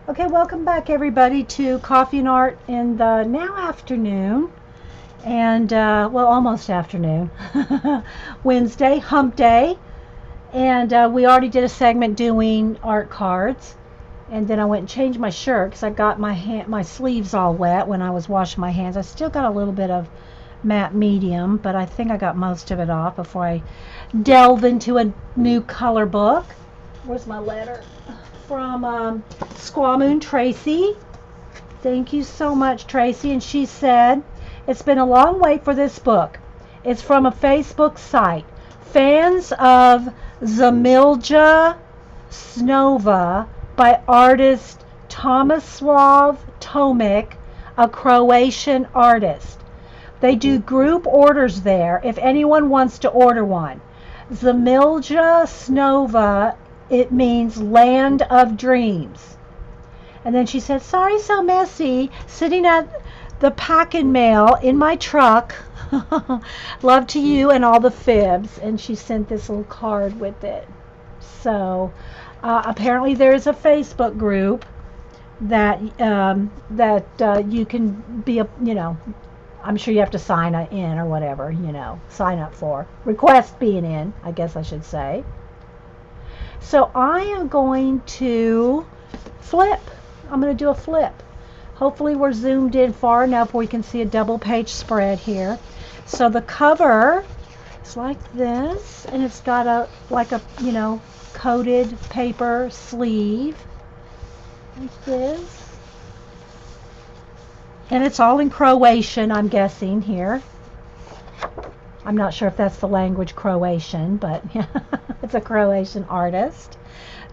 Okay, welcome back everybody to Coffee and Art in the now afternoon and well, almost afternoon. Wednesday, hump day, and we already did a segment doing art cards, and then I went and changed my shirt because I got my sleeves all wet when I was washing my hands. I still got a little bit of matte medium, but I think I got most of it off before I delve into a new color book. Where's my letter? From Squamoon Tracy. Thank you so much, Tracy. And she said, it's been a long wait for this book. It's from a Facebook site. Fans of Zemlja Snova by artist Tomislav Tomic, a Croatian artist. They do group orders there if anyone wants to order one. Zemlja Snova, it means land of dreams. And then she said, sorry so messy, sitting at the pack and mail in my truck. Love to you and all the fibs. And she sent this little card with it. So apparently there is a Facebook group that you can be I'm sure you have to sign in or whatever, sign up for. Request being in, I guess I should say. So I am going to flip. I'm going to do a flip. Hopefully we're zoomed in far enough where we can see a double page spread here. So the cover is like this, and it's got a coated paper sleeve like this. And it's all in Croatian, I'm guessing here. I'm not sure if that's the language Croatian, but it's a Croatian artist.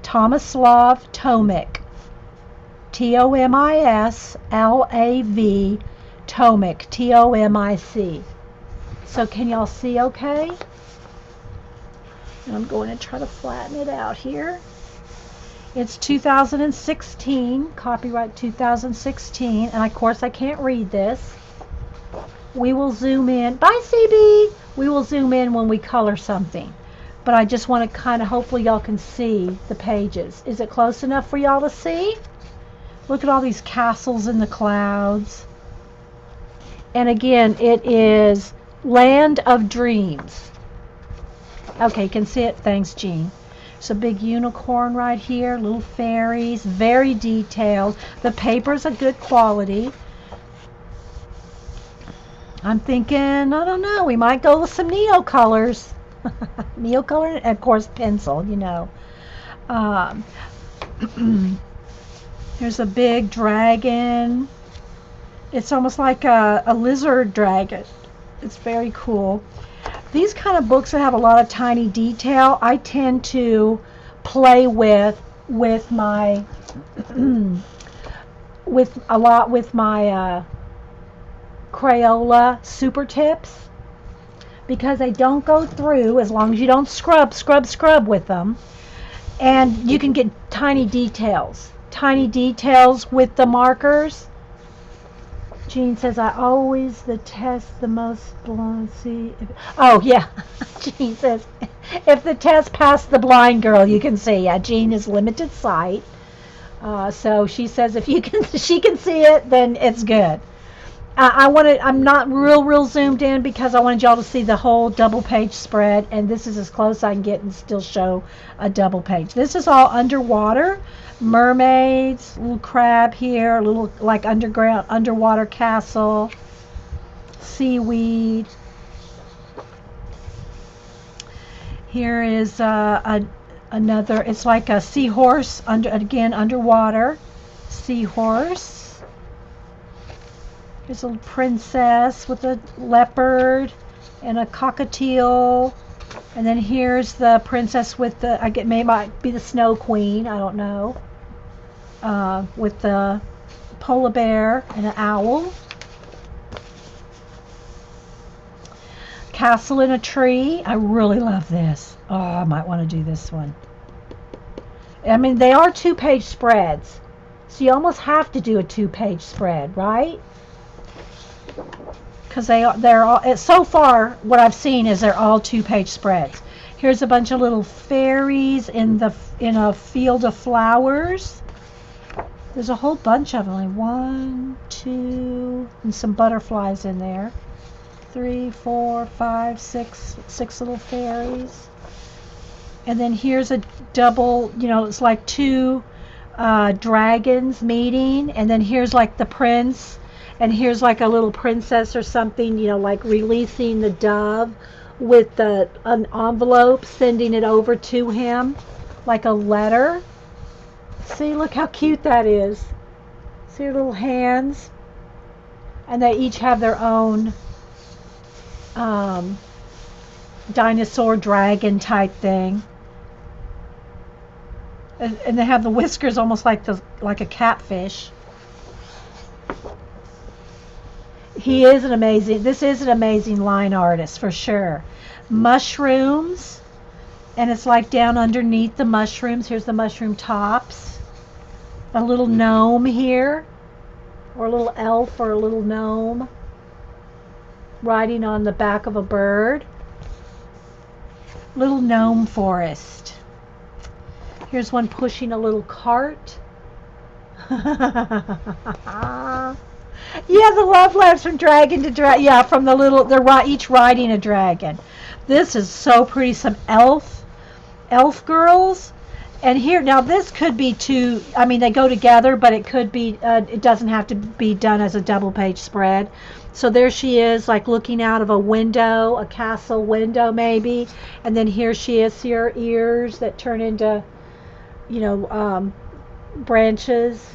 Tomislav Tomic. Tomislav Tomic. Tomic. So can y'all see okay? And I'm going to try to flatten it out here. It's 2016, copyright 2016, and of course I can't read this. We will zoom in. Bye, CB! We will zoom in when we color something. But I just want to kind of, hopefully y'all can see the pages. Is it close enough for y'all to see? Look at all these castles in the clouds. And again, it is Land of Dreams. Okay, you can see it. Thanks, Jean. It's a big unicorn right here, little fairies, very detailed. The paper's a good quality. I'm thinking, I don't know, we might go with some Neo colors. Neo color, and of course pencil, Here's a big dragon. It's almost like a lizard dragon. It's very cool. These kind of books that have a lot of tiny detail, I tend to play with my with my Crayola super tips, because they don't go through as long as you don't scrub with them, and you can get tiny details with the markers. Jean says, I always test the most blind. Oh yeah. Jean says, if the test passed the blind girl, you can see. Yeah, Jean is limited sight, so she says if she can see it, then it's good. I'm not real zoomed in because I wanted y'all to see the whole double page spread, and this is as close as I can get and still show a double page. This is all underwater. Mermaids, little crab here, little like underwater castle, seaweed. Here is another, it's like a seahorse, underwater seahorse. There's a little princess with a leopard and a cockatiel. And then here's the princess with the, might be the snow queen, I don't know. With the polar bear and an owl. Castle in a tree. I really love this. Oh, I might want to do this one. I mean, they are 2-page spreads. So you almost have to do a 2-page spread, right? Because they're all, so far what I've seen is they're all 2-page spreads. Here's a bunch of little fairies in a field of flowers. There's a whole bunch of them. Like 1, 2, and some butterflies in there. 3, 4, 5, 6, 6 little fairies. And then here's a double, it's like 2 dragons meeting. And then here's like the prince. And here's like a little princess or something, like releasing the dove with an envelope, sending it over to him like a letter. See, look how cute that is. See her little hands? And they each have their own dinosaur dragon type thing. And they have the whiskers almost like a catfish. This is an amazing line artist for sure. Mushrooms, and it's like down underneath the mushrooms. Here's the mushroom tops. A little gnome here, or a little elf or a little gnome riding on the back of a bird. Little gnome forest. Here's one pushing a little cart. Yeah, the love letters from dragon to dragon. Yeah, from the little, they're each riding a dragon. This is so pretty. Some elf girls. And here, now this could be two, they go together, but it could be, it doesn't have to be done as a double page spread. So there she is, like looking out of a window, a castle window maybe. And then here she is, see her ears that turn into, branches.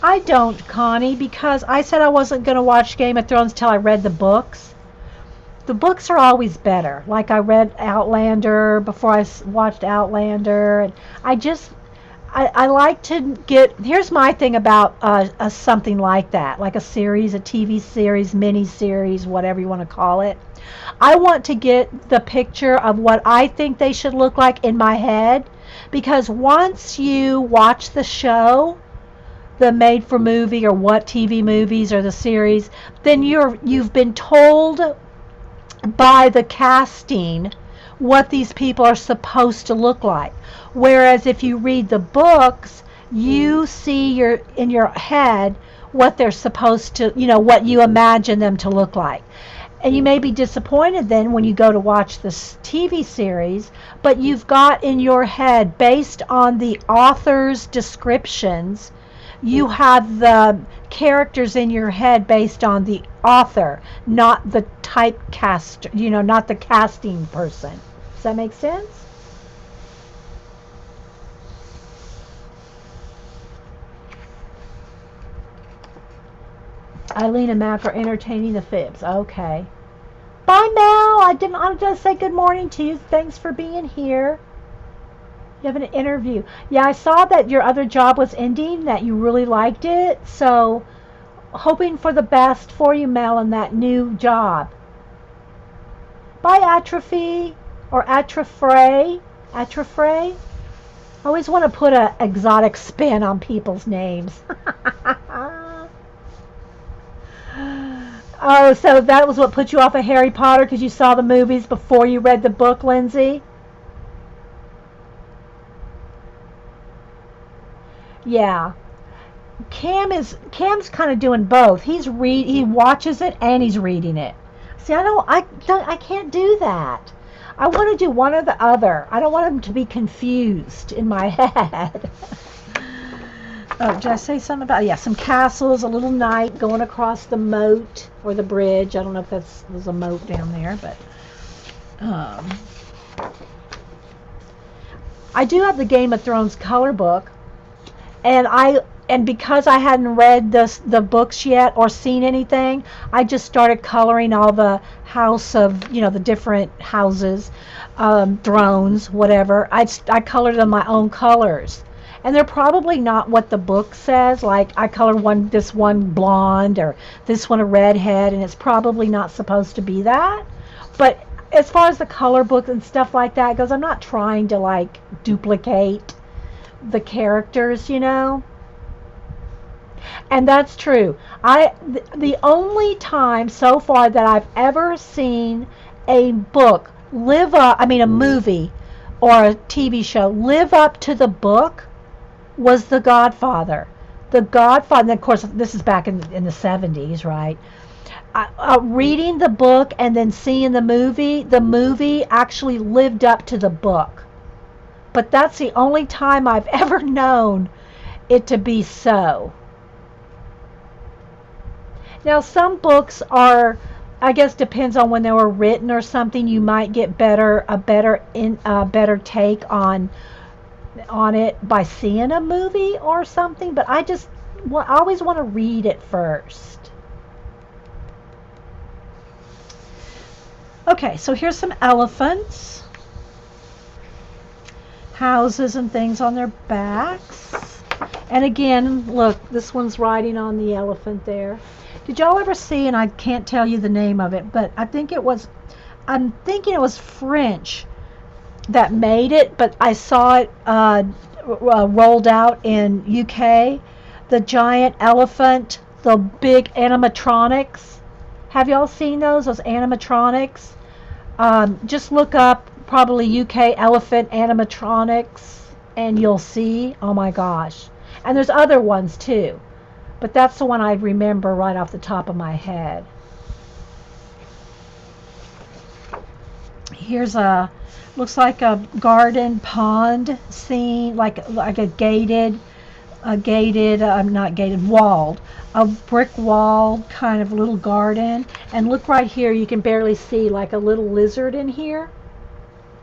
I don't, Connie, because I said I wasn't going to watch Game of Thrones till I read the books. The books are always better. Like I read Outlander before I watched Outlander. And I like to here's my thing about something like that, like a series, a TV series, mini series, whatever you want to call it. I want to get the picture of what I think they should look like in my head, because once you watch the show, the made for movie or what TV movies or the series, then you've been told by the casting what these people are supposed to look like. Whereas if you read the books, you see in your head what they're supposed to, what you imagine them to look like. And you may be disappointed then when you go to watch this TV series, but you've got in your head, based on the author's descriptions, you have the characters in your head based on the author, not the typecast, not the casting person. Does that make sense? Eileen and Mac are entertaining the fibs. Okay. Bye, Mel. I didn't just say good morning to you. Thanks for being here. You have an interview. Yeah, I saw that your other job was ending, that you really liked it. So, hoping for the best for you, Mel, in that new job. Bye, Atrophy, or Atrofray. Atrofray. I always want to put an exotic spin on people's names. Oh, so that was what put you off of Harry Potter, because you saw the movies before you read the book, Lindsay? Yeah. Cam's kind of doing both. He watches it and he's reading it. See, I can't do that. I want to do one or the other. I don't want him to be confused in my head. Oh, did I say something about, yeah, some castles, a little knight going across the moat or the bridge. I don't know if there's a moat down there, but I do have the Game of Thrones color book, and because I hadn't read the books yet or seen anything, I just started coloring all the house of, the different houses, thrones, whatever. I colored them my own colors. And they're probably not what the book says. Like, I colored this one blonde or this one a redhead, and it's probably not supposed to be that. But as far as the color book and stuff like that goes, I'm not trying to, like, duplicate the characters, And that's true. The only time so far that I've ever seen a book a movie or a TV show live up to the book was The Godfather. The Godfather, and of course, this is back in the 70s, right? Reading the book and then seeing the movie actually lived up to the book. But that's the only time I've ever known it to be so. Now, some books are, I guess, depends on when they were written or something. You might get a better take on it by seeing a movie or something. But I always want to read it first. Okay, so here's some elephants. Houses and things on their backs. And again, look, this one's riding on the elephant there. Did y'all ever see, and I can't tell you the name of it, but I'm thinking it was French that made it, but I saw it rolled out in UK. The giant elephant, the big animatronics. Have y'all seen those animatronics? Just look up probably UK elephant animatronics and you'll see. Oh my gosh. And there's other ones too, but that's the one I remember right off the top of my head. Here's looks like a garden pond scene, like a walled, a brick wall kind of little garden. And look right here, you can barely see like a little lizard in here.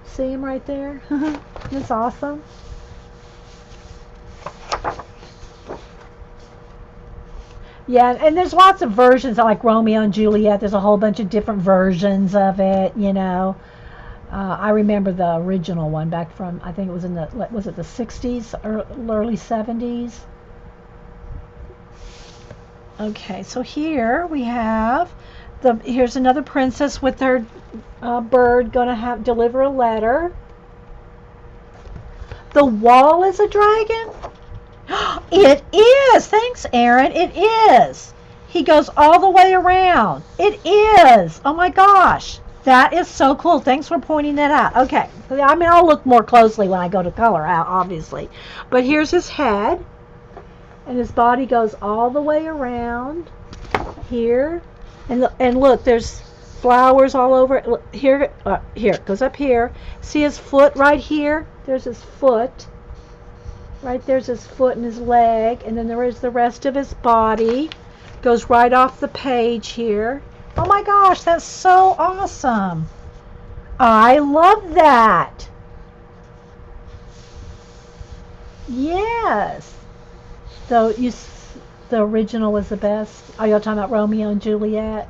See him right there? That's awesome. Yeah, and there's lots of versions like Romeo and Juliet. There's a whole bunch of different versions of it, you know. I remember the original one back from, I think it was was it the 60s or early 70s? Okay, so here we have here's another princess with her bird going to deliver a letter. The wall is a dragon? It is! Thanks, Aaron. It is. He goes all the way around. It is. Oh my gosh. That is so cool. Thanks for pointing that out. Okay. I mean, I'll look more closely when I go to color out, obviously. But here's his head. And his body goes all the way around here. And look, there's flowers all over. Look, here, it goes up here. See his foot right here? There's his foot. Right there's his foot and his leg. And then there is the rest of his body. Goes right off the page here. Oh my gosh, that's so awesome. I love that. Yes. So the original was the best. Are y'all talking about Romeo and Juliet?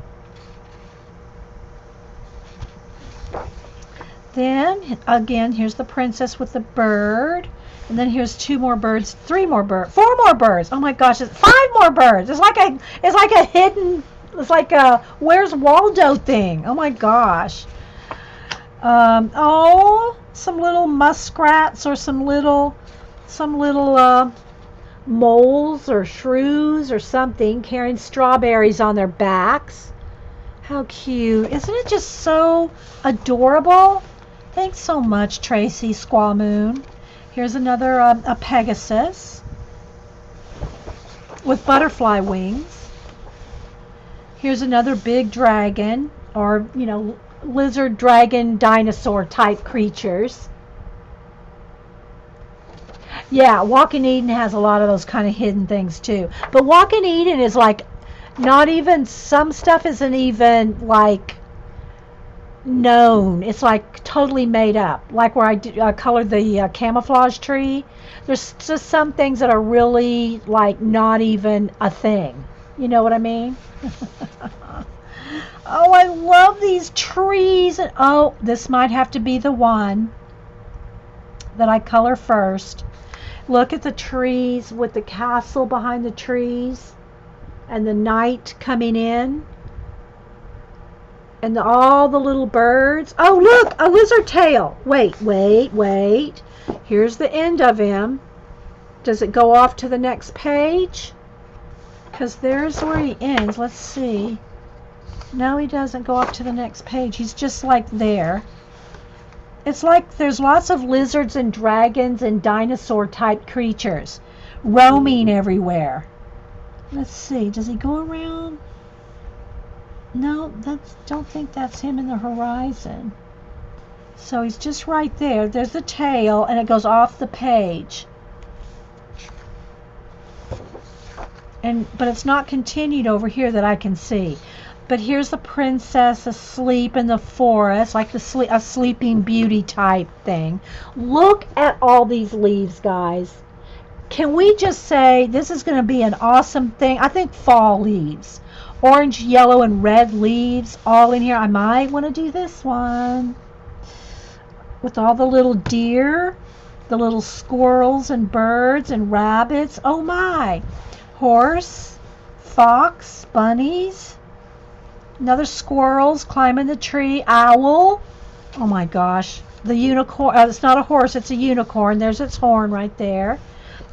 Then, again, here's the princess with the bird. And then here's 2 more birds, 3 more birds, 4 more birds. Oh my gosh, it's 5 more birds. It's like a hidden, it's like a Where's Waldo thing. Oh my gosh. Some little muskrats or some little moles or shrews or something carrying strawberries on their backs. How cute. Isn't it just so adorable? Thanks so much, Tracy Squaw Moon. Here's another a Pegasus with butterfly wings. Here's another big dragon, or, you know, lizard, dragon, dinosaur type creatures. Yeah, Walking Eden has a lot of those kind of hidden things too. But Walking Eden is like not even, some stuff isn't even like known. It's like totally made up. Like where I colored the camouflage tree. There's just some things that are really like not even a thing. You know what I mean? Oh, I love these trees. And oh, this might have to be the one that I color first. Look at the trees with the castle behind the trees and the night coming in. And all the little birds. Oh, look, a lizard tail. Wait. Here's the end of him. Does it go off to the next page? Because there's where he ends. Let's see. No, he doesn't go off to the next page. He's just like there. It's like there's lots of lizards and dragons and dinosaur type creatures roaming everywhere. Let's see, does he go around? No, don't think that's him in the horizon. So he's just right there. There's the tail, and it goes off the page. But it's not continued over here that I can see. But here's the princess asleep in the forest, like a sleeping beauty type thing. Look at all these leaves, guys. Can we just say this is going to be an awesome thing? I think fall leaves. Orange, yellow, and red leaves all in here. I might want to do this one with all the little deer, the little squirrels and birds and rabbits. Oh my. Horse, fox, bunnies, another squirrels climbing the tree, owl. Oh my gosh. The unicorn. It's not a horse, it's a unicorn. There's its horn right there.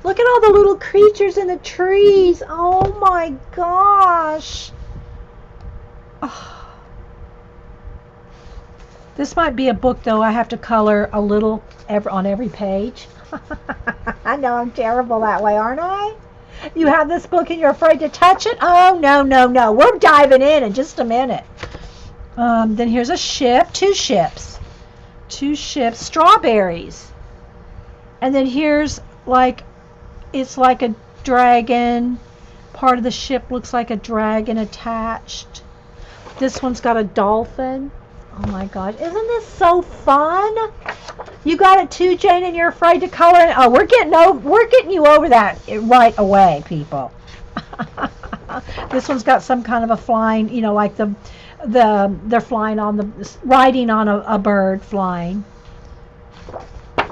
Look at all the little creatures in the trees. Oh my gosh. Oh. This might be a book, though. I have to color a little on every page. I know I'm terrible that way, aren't I? You have this book and you're afraid to touch it? Oh, no, no, no. We're diving in just a minute. Then here's a ship. Two ships, strawberries. And then here's it's like a dragon. Part of the ship looks like a dragon attached. This one's got a dolphin. Oh my gosh, isn't this so fun? You got it too, Jane, and you're afraid to color it? Oh, we're getting you over that right away, people. This one's got some kind of a flying, like they're flying on riding on a bird flying,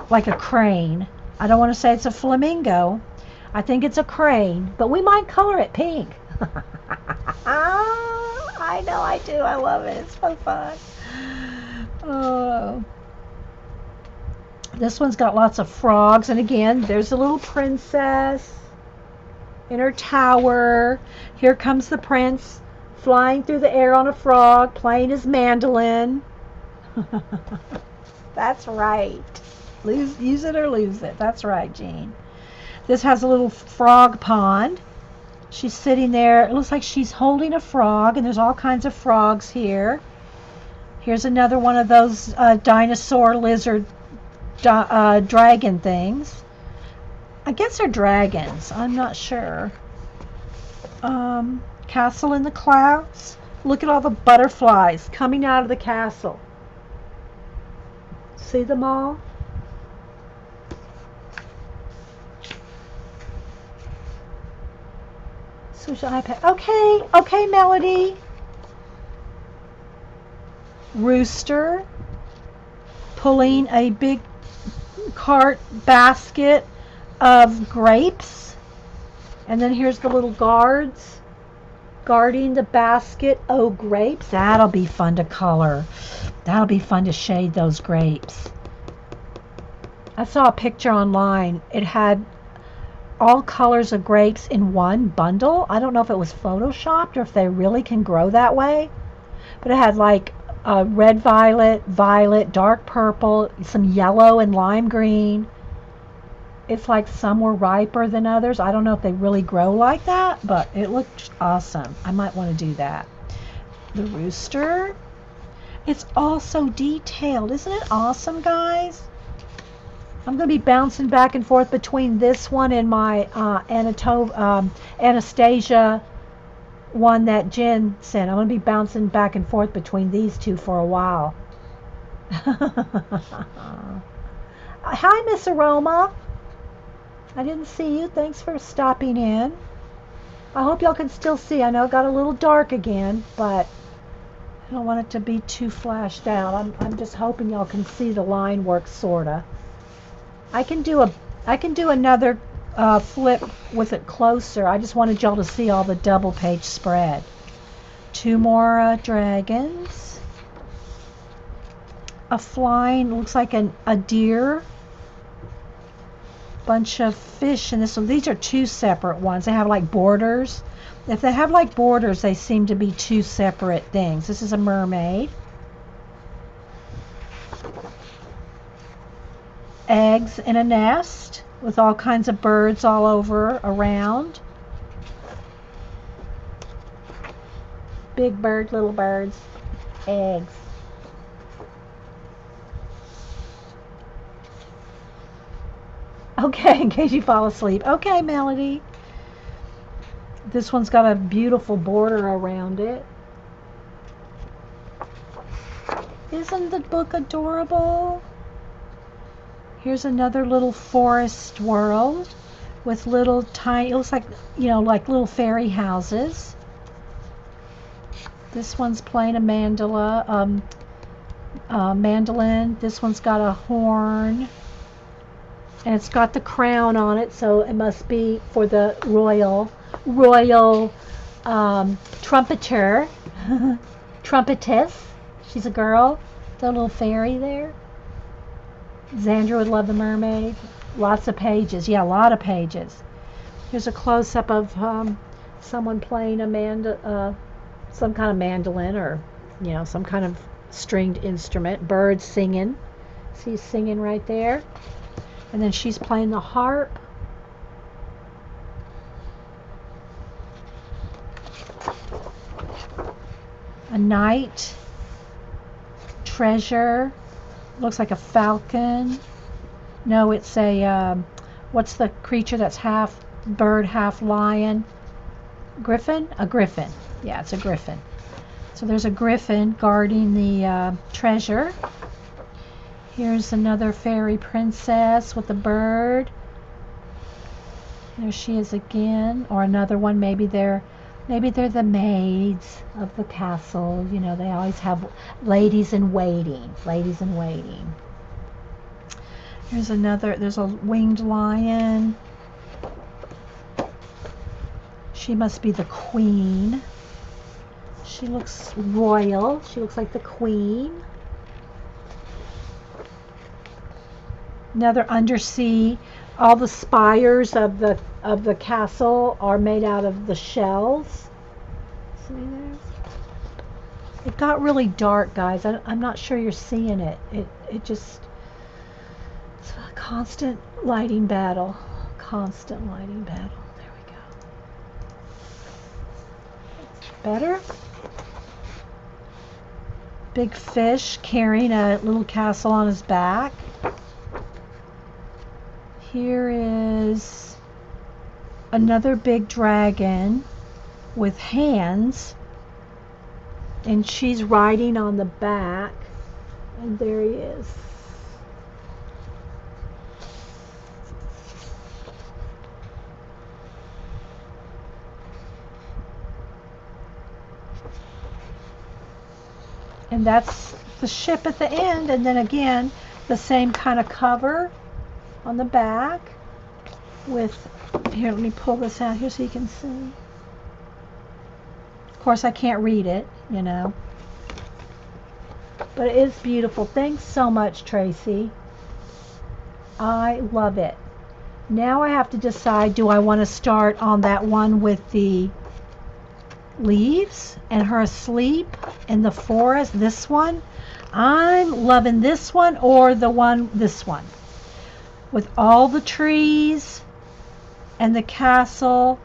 like a crane. I don't want to say it's a flamingo. I think it's a crane, but we might color it pink. I know I do. I love it. It's so fun. Oh. This one's got lots of frogs, and again, there's a little princess in her tower. Here comes the prince flying through the air on a frog, playing his mandolin. That's right. Use it or lose it. That's right, Jean. This has a little frog pond. She's sitting there. It looks like she's holding a frog, and there's all kinds of frogs here. Here's another one of those dinosaur lizard dragon things. I guess they're dragons. I'm not sure. Castle in the clouds. Look at all the butterflies coming out of the castle. See them all? Social iPad. Okay, Melody. Rooster pulling a big cart basket of grapes, and then here's the little guards guarding the basket. Oh, grapes. That'll be fun to color. That'll be fun to shade those grapes. I saw a picture online. It had all colors of grapes in one bundle. I don't know if it was photoshopped or if they really can grow that way, but it had like red violet, dark purple, some yellow and lime green. It's like some were riper than others. I don't know if they really grow like that, but it looked awesome. I might want to do that. The rooster. It's all so detailed. Isn't it awesome, guys? I'm going to be bouncing back and forth between this one and my Anastasia one that Jen sent. I'm going to be bouncing back and forth between these two for a while. Hi, Miss Aroma. I didn't see you. Thanks for stopping in. I hope y'all can still see. I know it got a little dark again, but I don't want it to be too flashed out. I'm just hoping y'all can see the line work, sorta. I can do another flip with it closer. I just wanted y'all to see all the double page spread. Two more dragons. A flying, looks like a deer. Bunch of fish in this one. These are two separate ones. They have like borders. If they have like borders, they seem to be two separate things. This is a mermaid. eggs in a nest with all kinds of birds all over around. Big bird, little birds, eggs. Okay, in case you fall asleep. Okay, Melody. This one's got a beautiful border around it. Isn't the book adorable? Here's another little forest world with little tiny, it looks like, like little fairy houses. This one's playing a mandolin. This one's got a horn. And it's got the crown on it, so it must be for the royal trumpeter. Trumpetess. She's a girl. The little fairy there. Xandra would love the mermaid. Lots of pages. Yeah, a lot of pages. Here's a close-up of someone playing some kind of mandolin or, some kind of stringed instrument. Birds singing. See, singing right there. And then she's playing the harp. A knight. Treasure. Looks like a falcon. No, it's a, what's the creature that's half bird, half lion? Griffin? A griffin. Yeah, it's a griffin. So there's a griffin guarding the treasure. Here's another fairy princess with a bird. There she is again. Or another one. Maybe they're the maids of the castle. They always have ladies in waiting. Ladies in waiting. Here's another. There's a winged lion. She must be the queen. She looks royal. She looks like the queen. Another undersea. All the spires of the castle are made out of the shells. See there? It got really dark, guys. I'm not sure you're seeing it. It's a constant lighting battle. Constant lighting battle. There we go. Better? Big fish carrying a little castle on his back. Here is another big dragon with hands, and she's riding on the back, and there he is. And that's the ship at the end, and then again the same kind of cover on the back with, here, let me pull this out here so you can see. Of course I can't read it, but it is beautiful. Thanks so much, Tracy. I love it. Now I have to decide, do I want to start on that one with the leaves and her asleep in the forest, this one? I'm loving this one, or this one with all the trees and the castle.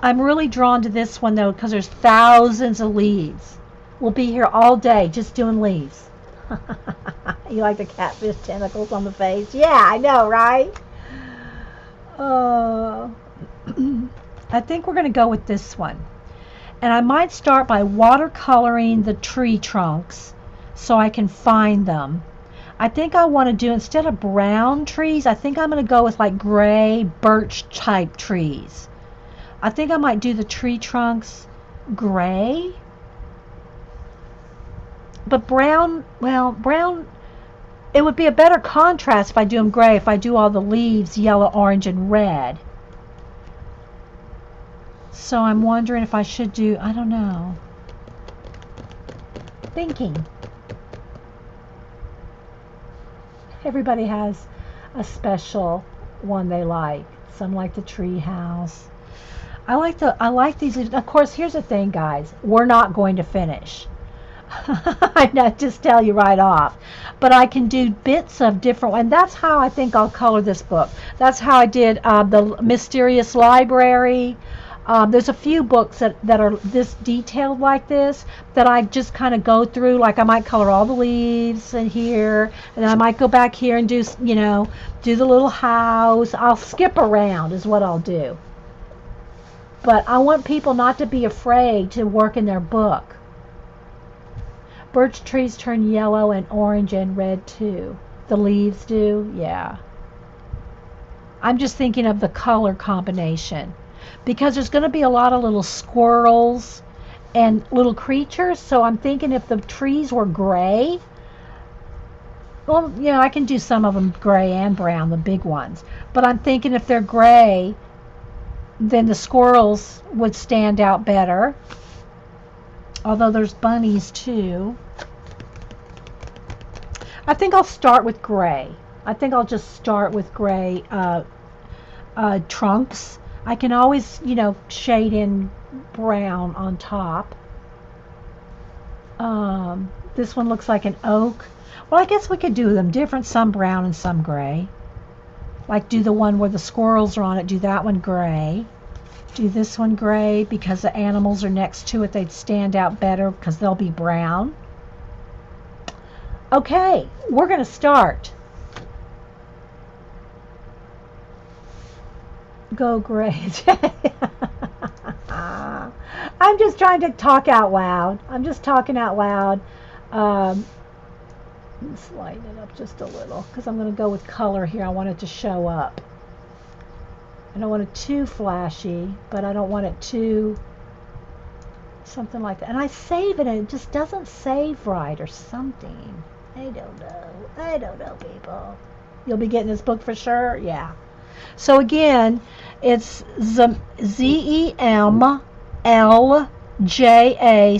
I'm really drawn to this one though, because there's thousands of leaves. We'll be here all day just doing leaves. You like the catfish tentacles on the face? Yeah, I know, right? I think we're going to go with this one. And I might start by watercoloring the tree trunks so I can find them. I think I want to do, instead of brown trees, I think I'm going to go with like gray birch type trees. I think I might do the tree trunks gray. But brown, well, brown, it would be a better contrast if I do them gray, if I do all the leaves yellow, orange, and red. So I'm wondering if I should do, I don't know. Thinking. Everybody has a special one they like. Some like the tree house. I like these leaves. Of course, here's the thing, guys. We're not going to finish. I not just tell you right off. But I can do bits of different, and that's how I think I'll color this book. That's how I did the Mysterious Library. There's a few books that are this detailed like this that I just kind of go through. Like I might color all the leaves in here, and then I might go back here and do, do the little house. I'll skip around is what I'll do. But I want people not to be afraid to work in their book. Birch trees turn yellow and orange and red too. The leaves do, yeah. I'm just thinking of the color combination because there's going to be a lot of little squirrels and little creatures. So I'm thinking if the trees were gray, well, I can do some of them gray and brown, the big ones. But I'm thinking if they're gray, then the squirrels would stand out better. Although there's bunnies too. I think I'll start with gray. I think I'll just start with gray trunks. I can always, shade in brown on top. This one looks like an oak. Well, I guess we could do them different, some brown and some gray. Like do the one where the squirrels are on it, do that one gray. Do this one gray because the animals are next to it. They'd stand out better because they'll be brown. Okay, we're going to start. Go gray. I'm just trying to talk out loud. I'm just talking out loud. Slide it up just a little because I'm going to go with color here. I want it to show up. I don't want it too flashy, but I don't want it too something like that. And I save it and it just doesn't save right or something. I don't know, people. You'll be getting this book for sure? Yeah. So again, it's Zemlja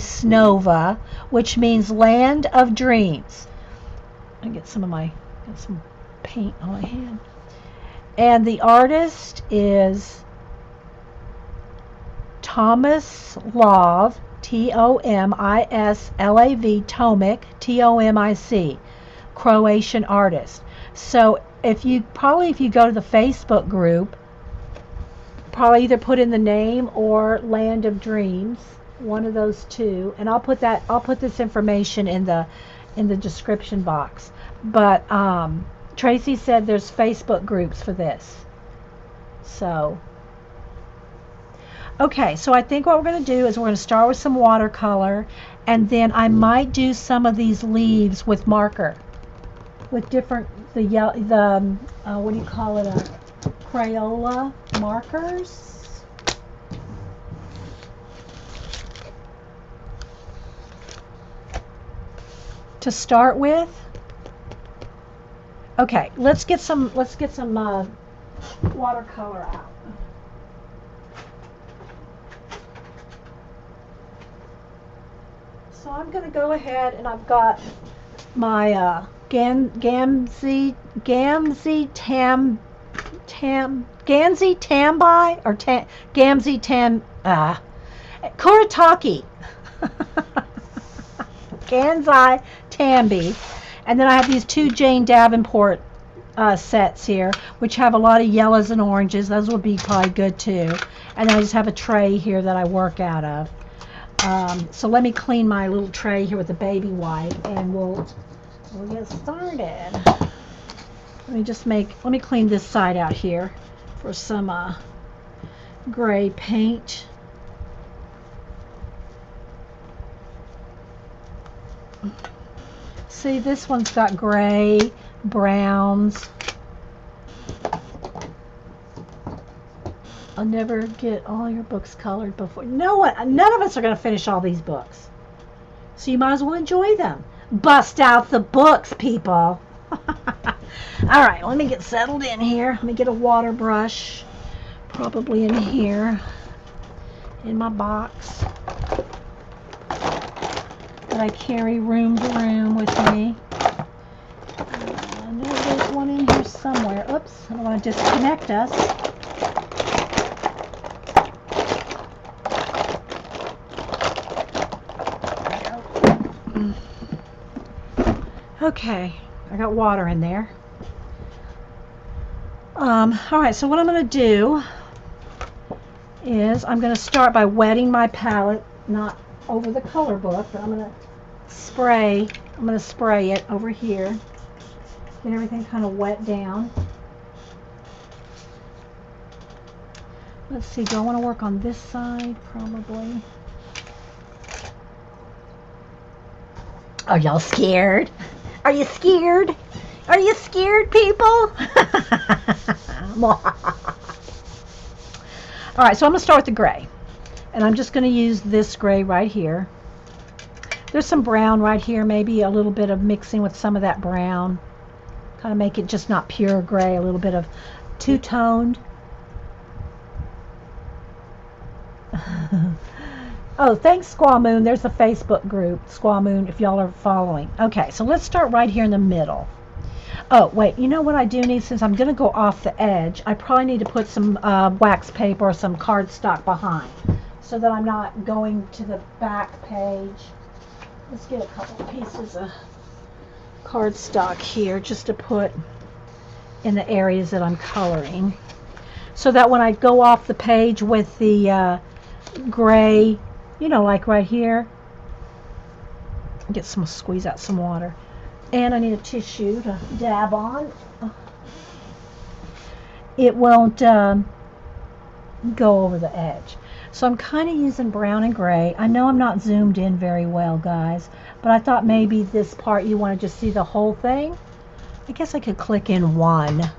Snova, which means land of dreams. I get some paint on my hand. And the artist is Tomislav, Tomislav, Tomic, Tomic, Croatian artist. So if you go to the Facebook group, probably either put in the name or Land of Dreams, one of those two, and I'll put this information in the description box. But Tracy said there's Facebook groups for this. So, okay, so I think what we're going to do is we're going to start with some watercolor, and then I might do some of these leaves with marker, with different, what do you call it, Crayola markers. To start with. Okay, let's get some watercolor out. So I'm going to go ahead and I've got my Gamzi Tambi or Gamzi Tam Kurataki Ganzi Tambi. And then I have these two Jane Davenport sets here, which have a lot of yellows and oranges. Those would be probably good too. And then I just have a tray here that I work out of. So let me clean my little tray here with a baby wipe, and we'll get started. Let me clean this side out here for some gray paint. See, this one's got gray, browns. I'll never get all your books colored before. No one, none of us are going to finish all these books. So you might as well enjoy them. Bust out the books, people. All right, let me get settled in here. Let me get a water brush, probably in here, in my box that I carry room to room with me. I know there's one in here somewhere. Oops, I don't want to disconnect us. There we go. Okay, I got water in there. All right, so what I'm going to do is I'm going to start by wetting my palette, not over the color book, but I'm going to spray it over here, get everything kind of wet down. Let's see, do I want to work on this side? Probably. Are y'all scared? Are you scared? Are you scared, people? All right, so I'm going to start with the gray. And I'm just going to use this gray right here. There's some brown right here, maybe a little bit of mixing with some of that brown. Kind of make it just not pure gray, a little bit of two-toned. Oh, thanks, Squaw Moon. There's the Facebook group, Squaw Moon, if y'all are following. Okay, so let's start right here in the middle. Oh, wait, you know what I do need? Since I'm going to go off the edge, I probably need to put some wax paper or some cardstock behind so that I'm not going to the back page. Let's get a couple pieces of cardstock here just to put in the areas that I'm coloring, so that when I go off the page with the gray, you know, like right here, squeeze out some water, and I need a tissue to dab on. It won't go over the edge. So I'm kind of using brown and gray. I know I'm not zoomed in very well, guys, but I thought maybe this part you want to just see the whole thing. I guess I could click in one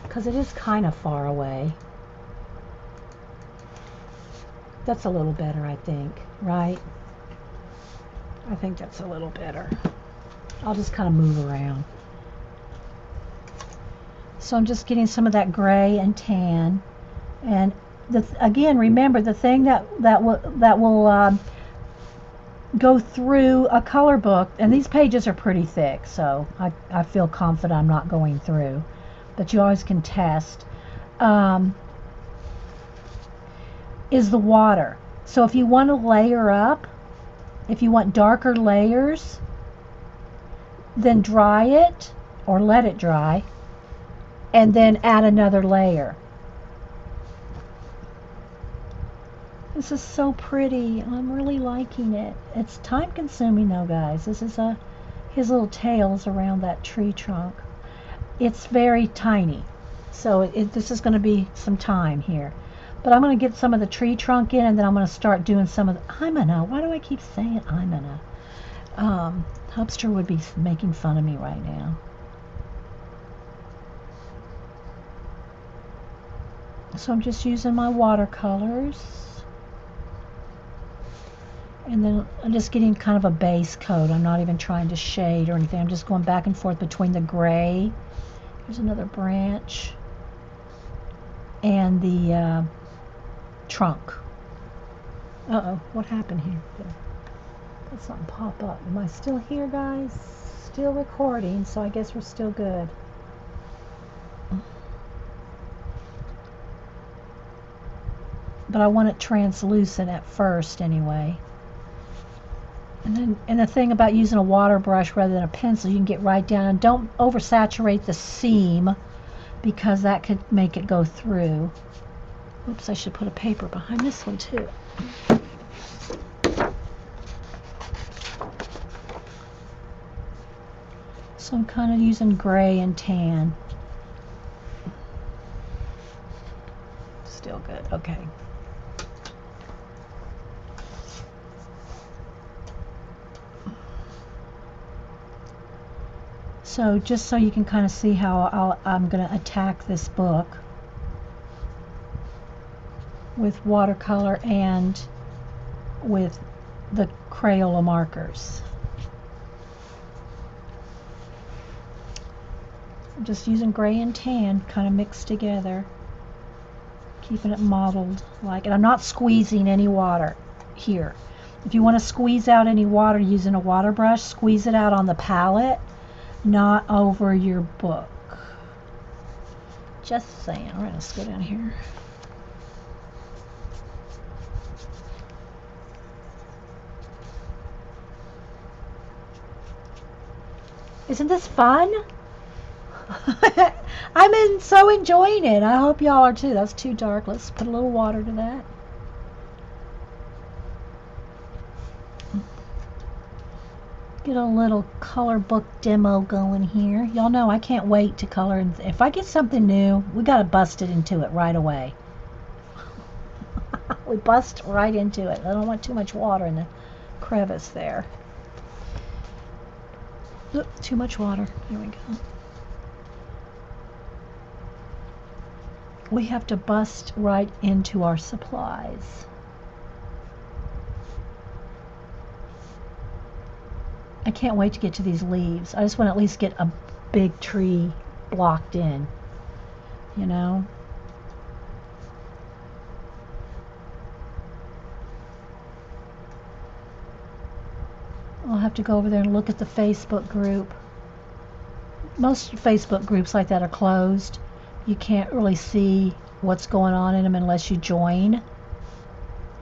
because it is kind of far away. That's a little better, I think, right? I think that's a little better. I'll just kind of move around. So I'm just getting some of that gray and tan, and again, remember the thing that will go through a color book, and these pages are pretty thick, so I feel confident I'm not going through, but you always can test, is the water. So if you want to layer up, if you want darker layers, then dry it or let it dry and then add another layer. This is so pretty. I'm really liking it. It's time consuming though, guys. This is his little tails around that tree trunk. It's very tiny, so this is going to be some time here. But I'm going to get some of the tree trunk in, and then I'm going to start doing some of the... I'm gonna... Why do I keep saying I'm gonna? Hubster would be making fun of me right now. So I'm just using my watercolors. And then I'm just getting kind of a base coat. I'm not even trying to shade or anything. I'm just going back and forth between the gray. Here's another branch. And the trunk. Uh-oh, what happened here? Let something pop up. Am I still here, guys? Still recording, so I guess we're still good. But I want it translucent at first anyway. And the thing about using a water brush rather than a pencil, you can get right down, and don't oversaturate the seam because that could make it go through. Oops, I should put a paper behind this one too. So I'm kind of using gray and tan. Still good, okay. So just so you can kind of see how I'm going to attack this book with watercolor and with the Crayola markers. I'm just using gray and tan kind of mixed together, keeping it modeled like, and I'm not squeezing any water here. If you want to squeeze out any water using a water brush, squeeze it out on the palette, not over your book. Just saying. All right, let's go down here. Isn't this fun? I'm so enjoying it. I hope y'all are too. That's too dark. Let's put a little water to that. Get a little color book demo going here. Y'all know I can't wait to color. And if I get something new, we got to bust it into it right away. We bust right into it. I don't want too much water in the crevice there. Oop, too much water. Here we go. We have to bust right into our supplies. I can't wait to get to these leaves. I just want to at least get a big tree blocked in, you know. I'll have to go over there and look at the Facebook group. Most Facebook groups like that are closed. You can't really see what's going on in them unless you join.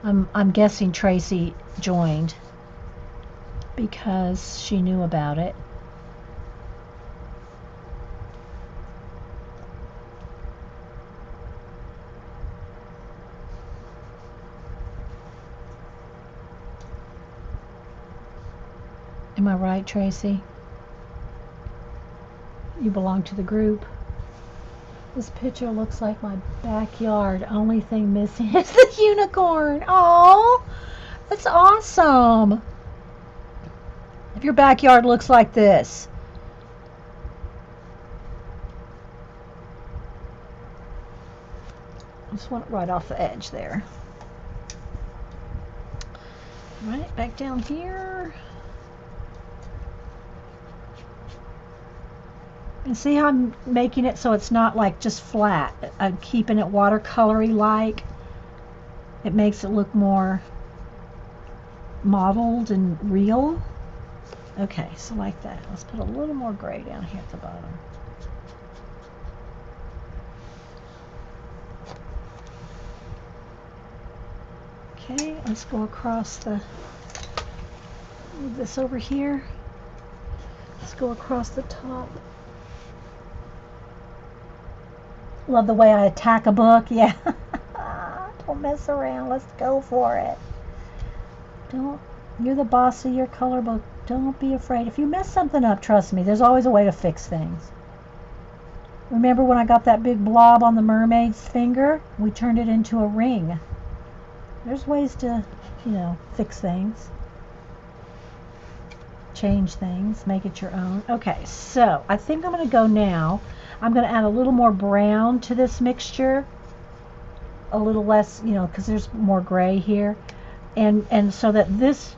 I'm guessing Tracy joined because she knew about it. Am I right, Tracy? You belong to the group. This picture looks like my backyard. Only thing missing is the unicorn. Oh, that's awesome. If your backyard looks like this. Just want it right off the edge there. All right, back down here. And see how I'm making it so it's not like just flat. I'm keeping it watercolory like. It makes it look more modeled and real. Okay, so like that. Let's put a little more gray down here at the bottom. Okay, let's go across the, move this over here. Let's go across the top. Love the way I attack a book. Yeah. Don't mess around. Let's go for it. You're the boss of your color book. Don't be afraid. If you mess something up, trust me, there's always a way to fix things. Remember when I got that big blob on the mermaid's finger? We turned it into a ring. There's ways to, you know, fix things. Change things. Make it your own. Okay, so I think I'm going to go now. I'm going to add a little more brown to this mixture. A little less, you know, because there's more gray here. And so that this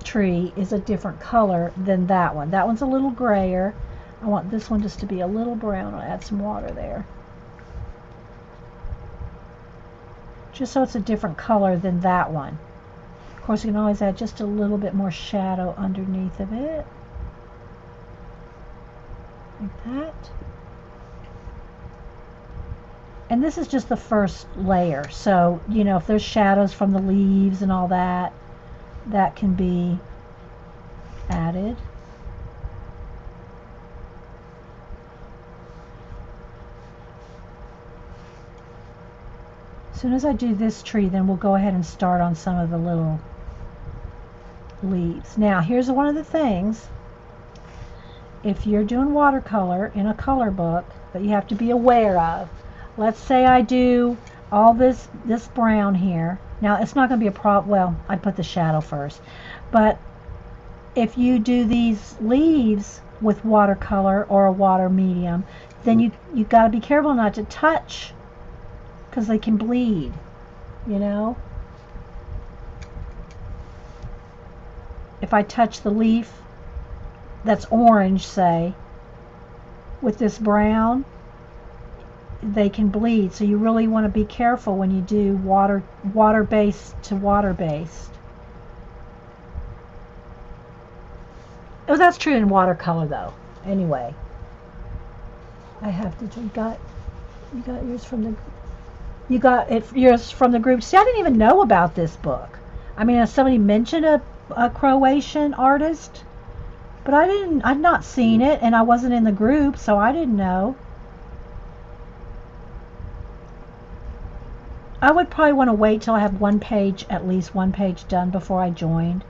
tree is a different color than that one. That one's a little grayer. I want this one just to be a little brown. I'll add some water there. Just so it's a different color than that one. Of course, you can always add just a little bit more shadow underneath of it. Like that. And this is just the first layer. So, you know, if there's shadows from the leaves and all that, that can be added. As soon as I do this tree, then we'll go ahead and start on some of the little leaves. Now, here's one of the things. If you're doing watercolor in a color book that you have to be aware of. Let's say I do all this brown here. Now, it's not going to be a problem. Well, I put the shadow first. But if you do these leaves with watercolor or a water medium, then you got to be careful not to touch, because they can bleed, you know. If I touch the leaf that's orange, say, with this brown, they can bleed. So you really want to be careful when you do water-based to water-based. Oh, that's true in watercolor though. Anyway, I have to. You got yours from the. You got yours from the group. See, I didn't even know about this book. I mean, has somebody mentioned a Croatian artist? But I'd not seen it, and I wasn't in the group, so I didn't know. I would probably want to wait till I have at least one page done before I joined.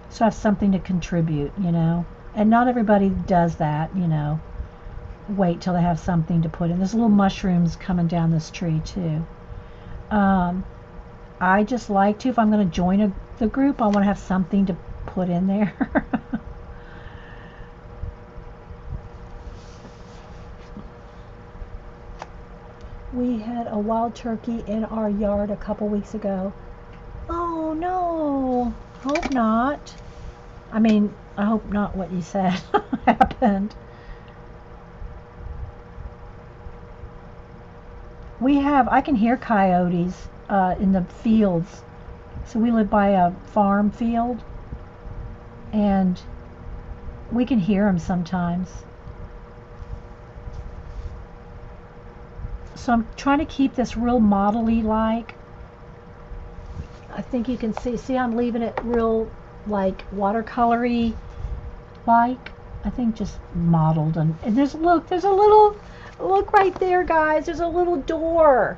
So I have something to contribute, And not everybody does that, Wait till they have something to put in. There's little mushrooms coming down this tree, too. I just like to, if I'm going to join the group, I want to have something to put in there. We had a wild turkey in our yard a couple weeks ago. Oh no, hope not. I mean, I hope not what you said happened. I can hear coyotes in the fields. So we live by a farm field, and we can hear them sometimes. So I'm trying to keep this real model-y like. I think you can see I'm leaving it real like watercolory like. I think just modeled, and there's a little look right there, guys. There's a little door.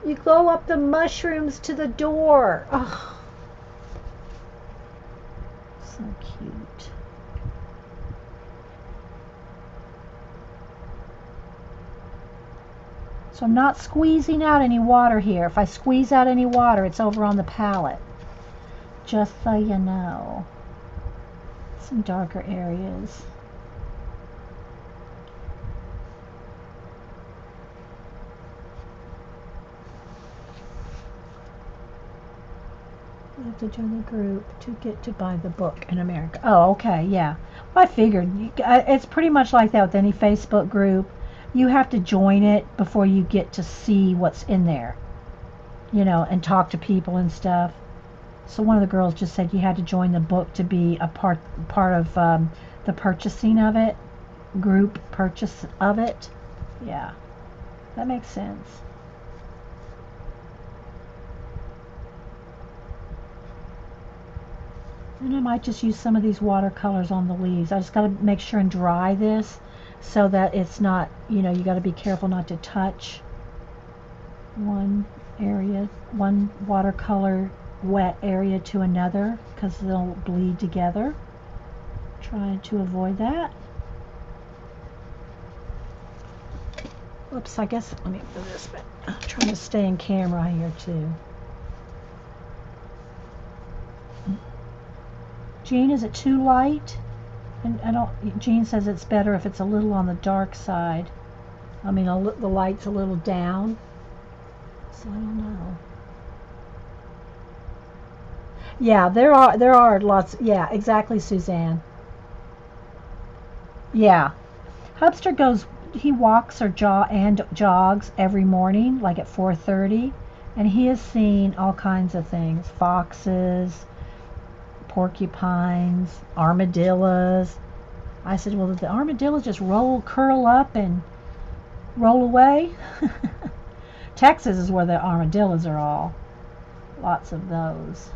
You go up the mushrooms to the door. Oh, so cute. So I'm not squeezing out any water here. If I squeeze out any water, it's over on the palette. Just so you know. Some darker areas. You have to join the group to get to buy the book in America. Oh, okay, yeah. Well, I figured. It's pretty much like that with any Facebook group. You have to join it before you get to see what's in there, and talk to people and stuff. So one of the girls just said you had to join the book to be a part of the purchasing of it, group purchase of it. Yeah, that makes sense. And I might just use some of these watercolors on the leaves. I just got to make sure and dry this so that it's not, you got to be careful not to touch one watercolor wet area to another, because they'll bleed together. Trying to avoid that. Oops, I guess, let me do this, but I'm trying to stay in camera here too. Jean, is it too light? And Jean says it's better if it's a little on the dark side. I mean, the light's a little down. So I don't know. Yeah, there are lots. Yeah, exactly, Suzanne. Yeah. Hubster he walks or jogs every morning, like at 4:30, and he has seen all kinds of things. Foxes, porcupines, armadillos. I said, well, did the armadillos just curl up and roll away? Texas is where the armadillos are all. Lots of those.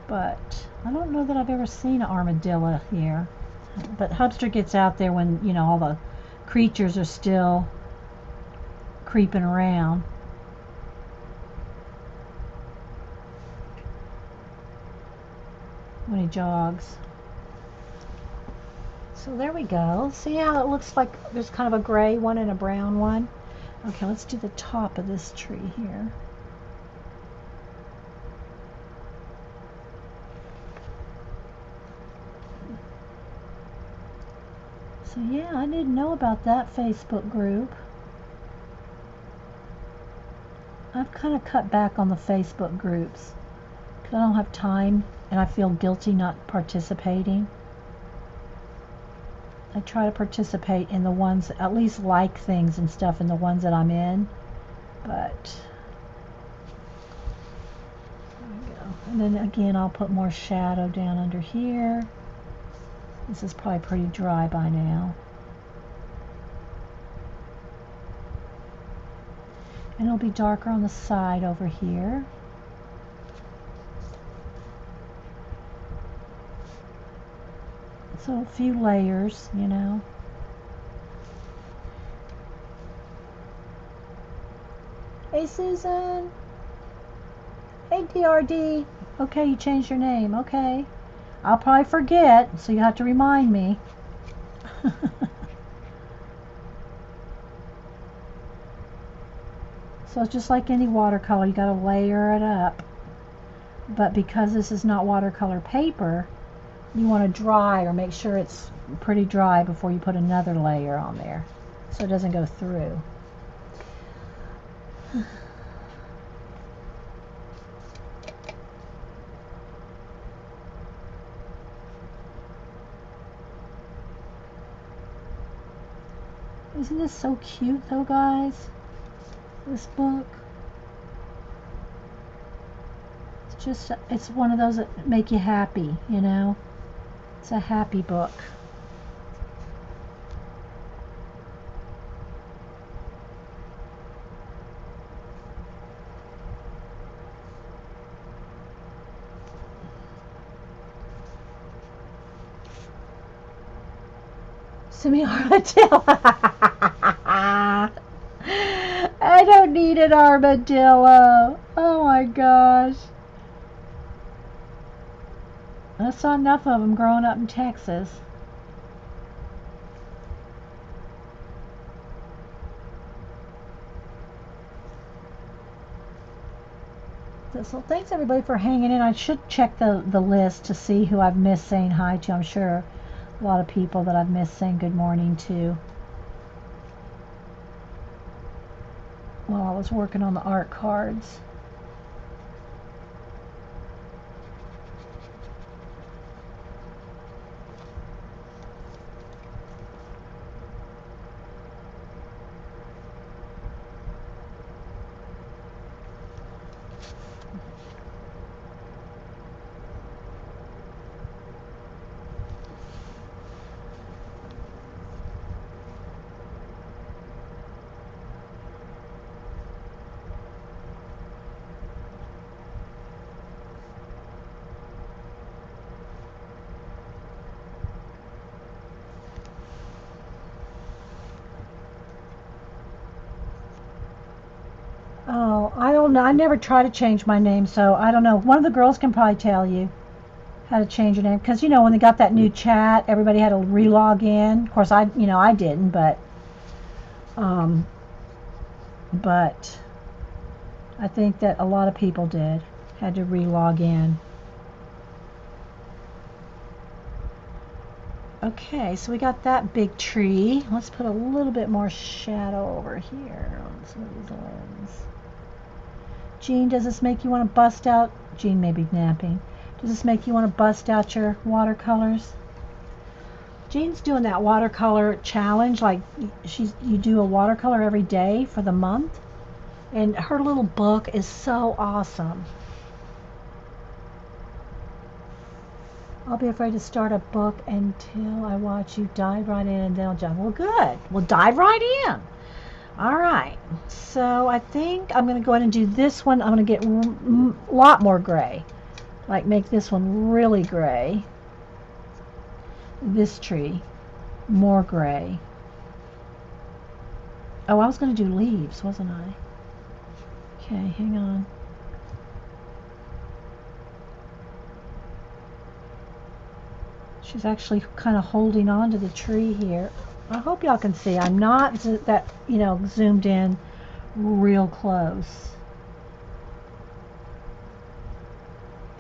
But I don't know that I've ever seen an armadillo here. But Hubster gets out there when, all the creatures are still creeping around. When he jogs. So there we go. See how it looks like there's kind of a gray one and a brown one? Okay, let's do the top of this tree here. So yeah, I didn't know about that Facebook group. I've kind of cut back on the Facebook groups because I don't have time and I feel guilty not participating. I try to participate in the ones that at least like things and stuff in the ones that I'm in. But there we go. And then again, I'll put more shadow down under here. This is probably pretty dry by now. And it'll be darker on the side over here. So a few layers, you know. Hey Susan. Hey DRD. Okay, you changed your name. Okay. I'll probably forget, so you have to remind me. So it's just like any watercolor, you gotta layer it up. But because this is not watercolor paper, you want to dry or make sure it's pretty dry before you put another layer on there so it doesn't go through. Isn't this so cute though, guys? This book. It's one of those that make you happy, you know? It's a happy book. Send me armadillo. I don't need an armadillo. Oh my gosh. I saw enough of them growing up in Texas. So thanks everybody for hanging in. I should check the list to see who I've missed saying hi to. I'm sure a lot of people that I've missed saying good morning to while I was working on the art cards. Oh, I don't know. I never try to change my name, so I don't know. One of the girls can probably tell you how to change your name, because you know when they got that new chat, everybody had to re-log in. Of course, I didn't, but I think that a lot of people had to re-log in. Okay, so we got that big tree. Let's put a little bit more shadow over here on some of these limbs. Jean, does this make you want to bust out? Jean may be napping. Does this make you want to bust out your watercolors? Jean's doing that watercolor challenge, like you do a watercolor every day for the month, and her little book is so awesome. I'll be afraid to start a book until I watch you dive right in and then I'll jump. Well, good. Well, dive right in. All right. So I think I'm going to go ahead and do this one. I'm going to get a lot more gray. Like make this one really gray. This tree, more gray. Oh, I was going to do leaves, wasn't I? Okay, hang on. She's actually kind of holding on to the tree here. I hope y'all can see. I'm not that, zoomed in real close.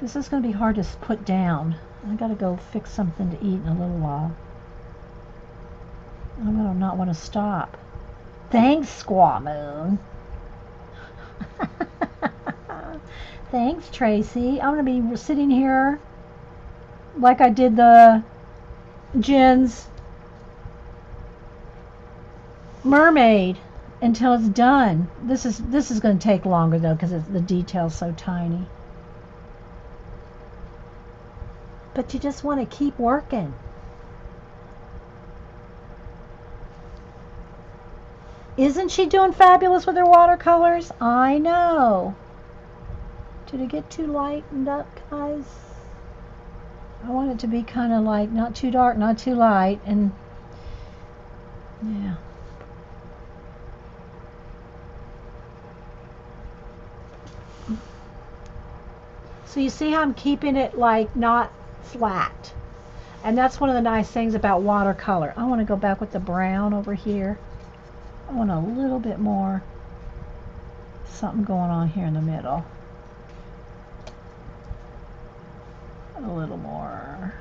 This is going to be hard to put down. I got to go fix something to eat in a little while. I'm going to not want to stop. Thanks, Squaw Moon. Thanks, Tracy. I'm going to be sitting here like I did the Jen's mermaid until it's done. This is going to take longer though because the detail's so tiny. But you just want to keep working. Isn't she doing fabulous with her watercolors? I know. Did it get too lightened up, guys? I want it to be kind of like not too dark, not too light, and yeah. So you see how I'm keeping it like not flat. And that's one of the nice things about watercolor. I want to go back with the brown over here. I want a little bit more something going on here in the middle. A little more.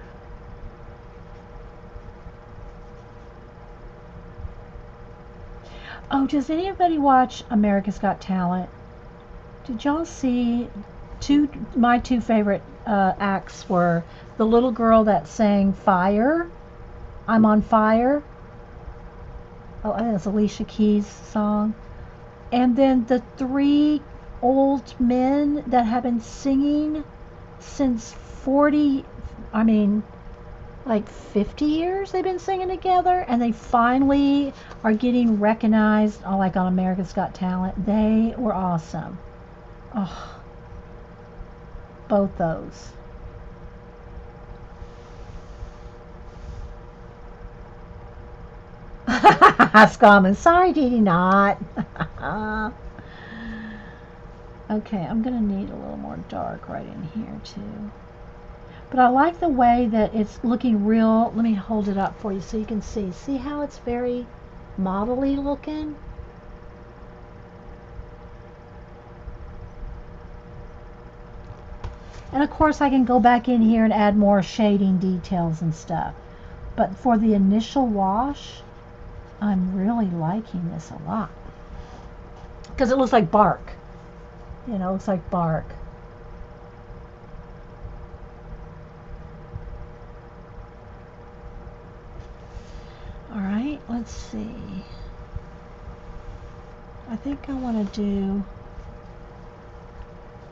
Oh, does anybody watch America's Got Talent? Did y'all see my two favorite acts were the little girl that sang Fire, I'm on Fire. Oh, I think it's Alicia Keys' song. And then the three old men that have been singing since 50 years they've been singing together, and they finally are getting recognized, like on America's Got Talent. They were awesome. Oh, both those. Scommon. Sorry, Dee not. Okay, I'm going to need a little more dark right in here too. But I like the way that it's looking real. Let me hold it up for you so you can see. See how it's very model-y looking? And of course I can go back in here and add more shading details and stuff. But for the initial wash, I'm really liking this a lot. Because it looks like bark. You know, it looks like bark. Alright, let's see. I think I want to do...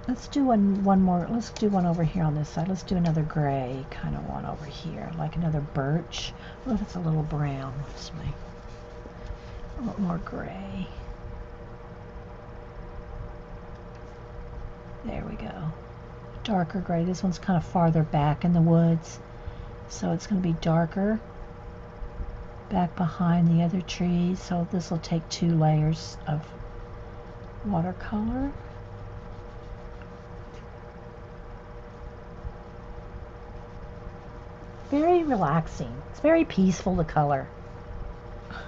Let's do one more. Let's do one over here on this side. Let's do another gray kind of one over here, like another birch. Oh, that's a little brown. A little more gray. There we go. Darker gray. This one's kind of farther back in the woods, so it's going to be darker back behind the other trees. So this will take 2 layers of watercolor. Very relaxing. It's very peaceful to color.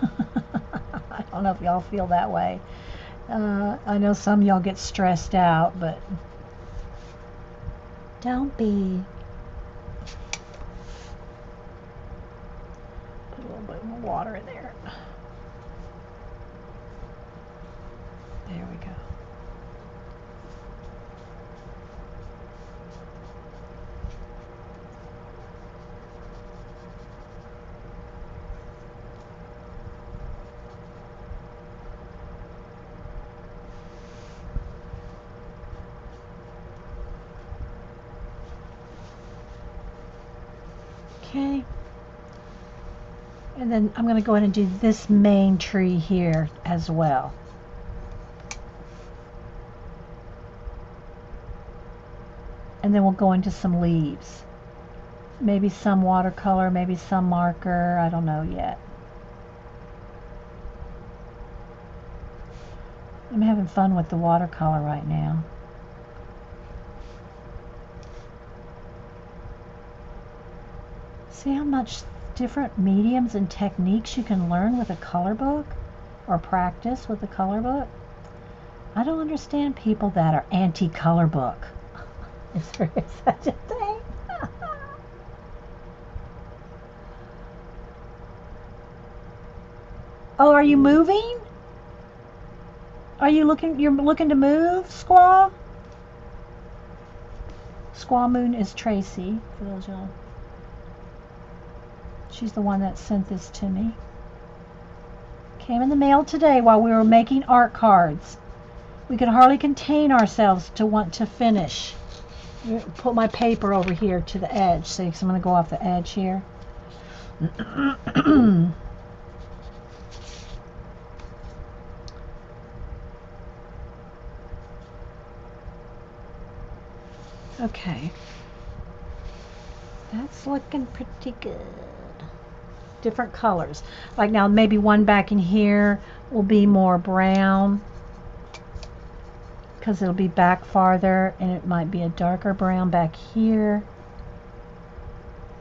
I don't know if y'all feel that way. I know some of y'all get stressed out, but don't be. Put a little bit more water in there. There we go. Okay, and then I'm going to go ahead and do this main tree here as well. And then we'll go into some leaves. Maybe some watercolor, maybe some marker, I don't know yet. I'm having fun with the watercolor right now. See how much different mediums and techniques you can learn with a color book, or practice with a color book? I don't understand people that are anti-color book. Is there such a thing? Oh, are you moving? You're looking to move, Squaw? Squaw Moon is Tracy, for those y'all. She's the one that sent this to me. Came in the mail today while we were making art cards. We could hardly contain ourselves to want to finish. Put my paper over here to the edge. See, so I'm going to go off the edge here. Okay. That's looking pretty good. Different colors. Like now maybe one back in here will be more brown because it'll be back farther, and it might be a darker brown back here.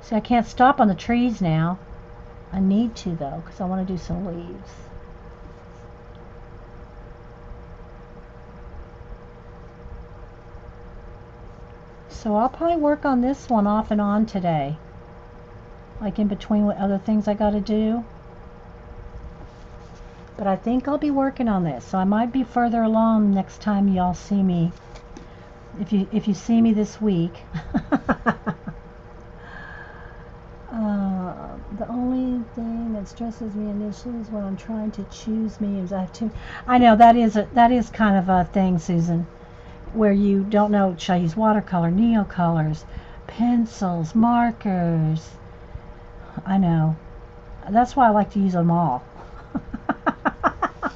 See, I can't stop on the trees now. I need to though, because I want to do some leaves. So I'll probably work on this one off and on today, like in between what other things I got to do. But I think I'll be working on this, so I might be further along next time y'all see me. If you see me this week. The only thing that stresses me initially is when I'm trying to choose mediums. I know that is kind of a thing, Susan, where you don't know, should I use watercolor, neocolors, pencils, markers? I know. That's why I like to use them all.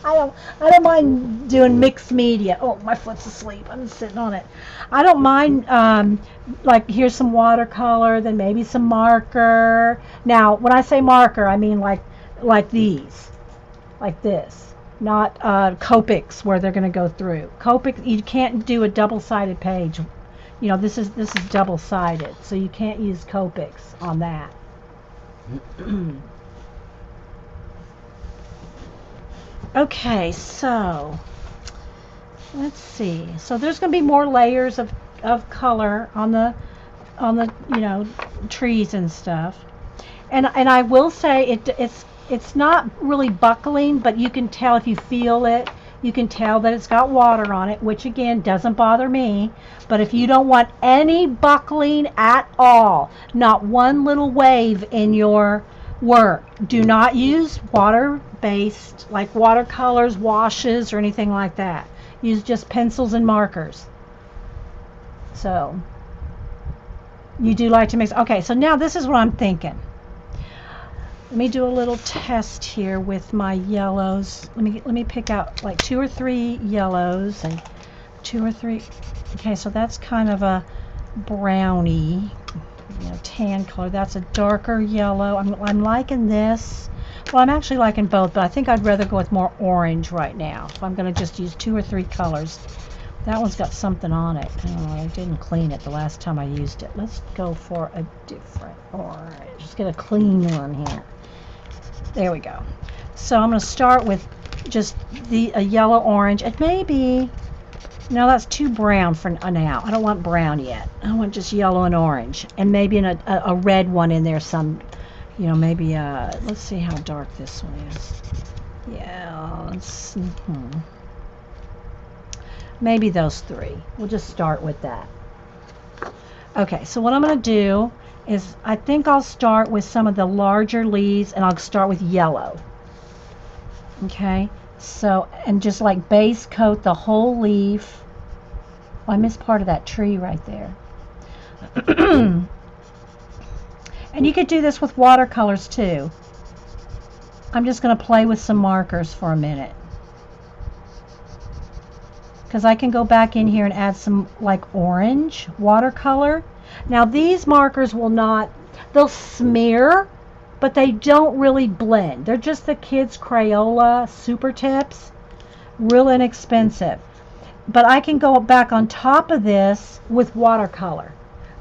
I don't mind doing mixed media. Oh, my foot's asleep. I'm sitting on it. I don't mind, like, here's some watercolor, then maybe some marker. Now, when I say marker, I mean like these, like this. Not Copics where they're going to go through. Copic, you can't do a double-sided page. You know, this is double-sided, so you can't use Copics on that. Okay, so let's see. So there's going to be more layers of color on the trees and stuff. And I will say it's not really buckling, but you can tell if you feel it. You can tell that it's got water on it, which again doesn't bother me. But if you don't want any buckling at all, not one little wave in your work, do not use water-based, like watercolors, washes, or anything like that. Use just pencils and markers. So you do like to mix. Okay, so now this is what I'm thinking. Let me do a little test here with my yellows. Let me pick out like 2 or 3 yellows and 2 or 3. Okay, so that's kind of a brownie, tan color. That's a darker yellow. I'm liking this. Well, I'm actually liking both, but I think I'd rather go with more orange right now. So I'm going to just use 2 or 3 colors. That one's got something on it. Oh, I didn't clean it the last time I used it. Let's go for a different orange. Let's get a clean one here. There we go. So I'm going to start with just a yellow orange. It may be, no, that's too brown for now. I don't want brown yet. I want just yellow and orange, and maybe a red one in there. Some, maybe let's see how dark this one is. Yeah, maybe those 3. We'll just start with that. Okay, so what I'm going to do is I think I'll start with some of the larger leaves, and I'll start with yellow. Okay, so, and just like base coat the whole leaf. Oh, I missed part of that tree right there. And you could do this with watercolors too. I'm just going to play with some markers for a minute, because I can go back in here and add some like orange watercolor. Now these markers they'll smear, but they don't really blend. They're just the kids' Crayola Super Tips, real inexpensive. But I can go back on top of this with watercolor.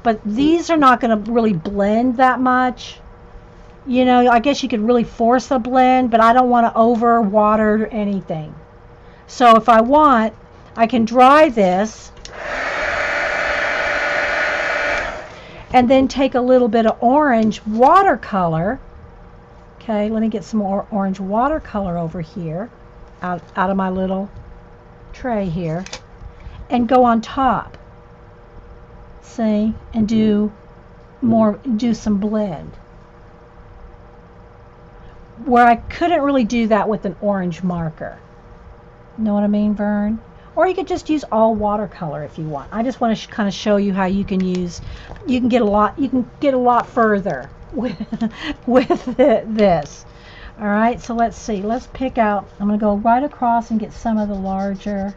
But these are not going to really blend that much. I guess you could really force a blend, but I don't want to over water anything. So if I want, I can dry this and then take a little bit of orange watercolor. Okay, let me get some more orange watercolor over here out of my little tray here, and go on top. See, and do some blend. Where I couldn't really do that with an orange marker. Know what I mean, Vern? Or you could just use all watercolor if you want. I just want to kind of show you how you can get a lot further with this. All right, so let's see. Let's pick out, I'm going to go right across and get some of the larger.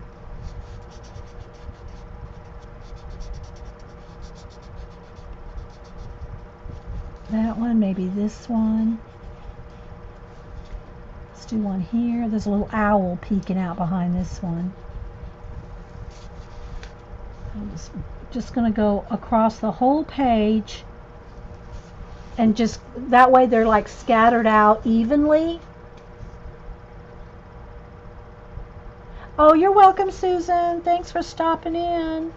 that one, maybe this one. Let's do one here. There's a little owl peeking out behind this one. I'm just going to go across the whole page, and just that way they're like scattered out evenly. Oh, you're welcome, Susan. Thanks for stopping in.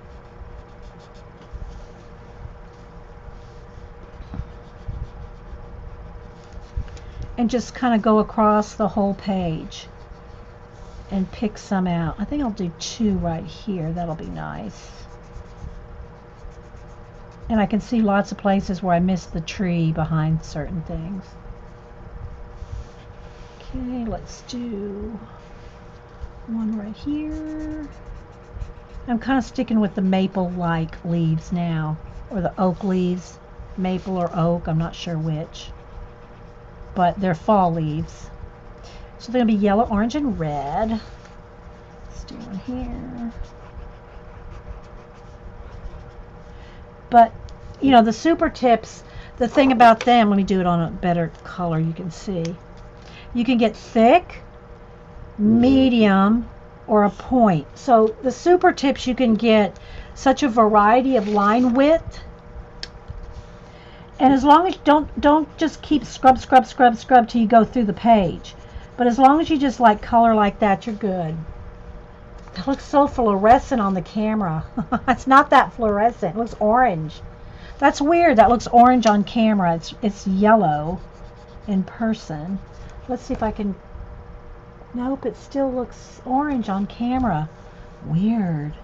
And just kind of go across the whole page and pick some out. I think I'll do 2 right here. That'll be nice. And I can see lots of places where I missed the tree behind certain things. Okay, let's do one right here. I'm kind of sticking with the maple-like leaves now, or the oak leaves. Maple or oak, I'm not sure which. But they're fall leaves. So they're going to be yellow, orange, and red. Let's do one here. But, you know, the super tips, the thing about them, let me do it on a better color you can see. You can get thick, medium, or a point. So the super tips, you can get such a variety of line width. And as long as don't just keep scrub till you go through the page. But as long as you just like color like that, you're good. It looks so fluorescent on the camera. It's not that fluorescent. It looks orange. That's weird. That looks orange on camera. It's yellow in person. Let's see if I can... Nope, it still looks orange on camera. Weird.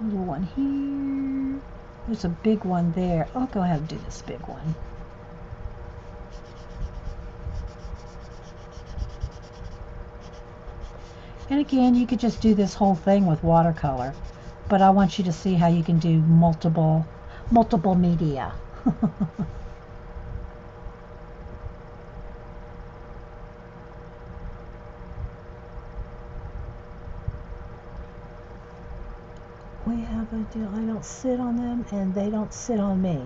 Little one here. There's a big one there. I'll go ahead and do this big one. And again, you could just do this whole thing with watercolor, but I want you to see how you can do multiple media. We have a deal. I don't sit on them, and they don't sit on me.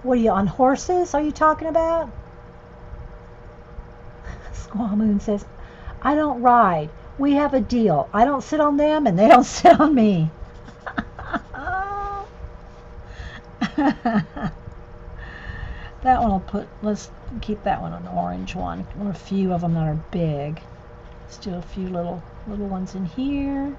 What are you, on horses? Are you talking about? Squaw Moon says, I don't ride. We have a deal. I don't sit on them, and they don't sit on me. That one I'll put, let's keep that one an orange one. Or a few of them that are big. Let's do a few little ones in here.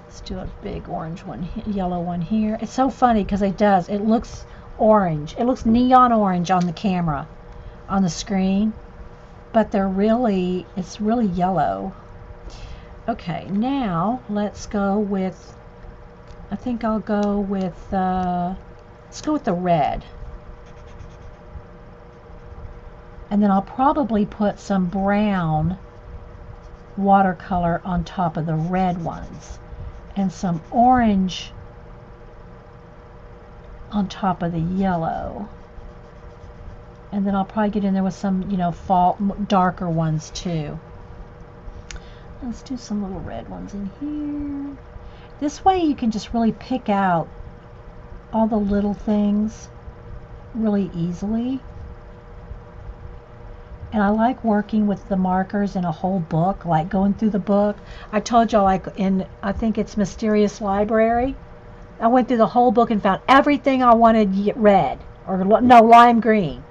Let's do a big orange one, yellow one here. It's so funny because it looks orange. It looks neon orange on the camera, on the screen. But it's really yellow. Okay, now let's go with, I think I'll go with, let's go with the red. And then I'll probably put some brown watercolor on top of the red ones. And some orange on top of the yellow. And then I'll probably get in there with some, fall, darker ones too. Let's do some little red ones in here. This way you can just really pick out all the little things really easily. And I like working with the markers in a whole book, like going through the book. I told y'all, like I think it's Mysterious Library. I went through the whole book and found everything I wanted red, or no, lime green.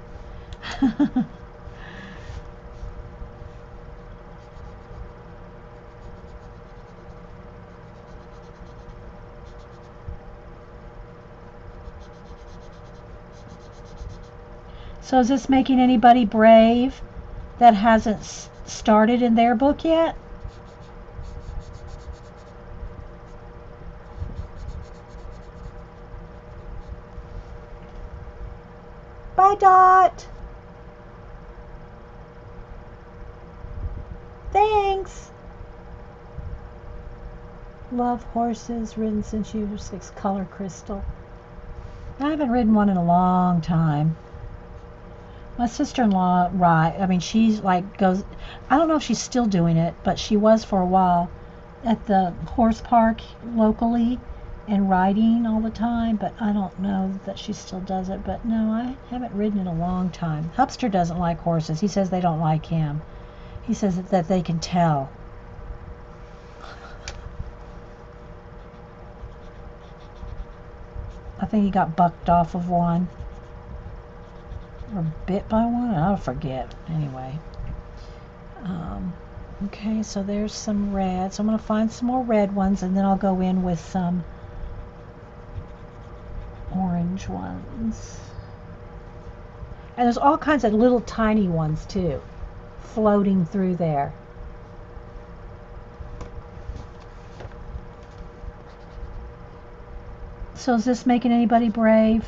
So is this making anybody brave that hasn't started in their book yet? Bye, Dot. Thanks. Love horses, ridden since you were 6, color crystal. I haven't ridden one in a long time. My sister-in-law she's like goes, I don't know if she's still doing it, but she was for a while. at the horse park locally and riding all the time, but I don't know that she still does it. But no, I haven't ridden in a long time. Hubster doesn't like horses. He says they don't like him. He says that they can tell. I think he got bucked off of one. Or bit by one? I'll forget. Anyway. Okay, so there's some red. So I'm going to find some more red ones, and then I'll go in with some orange ones. And there's all kinds of little tiny ones too, floating through there. So is this making anybody brave?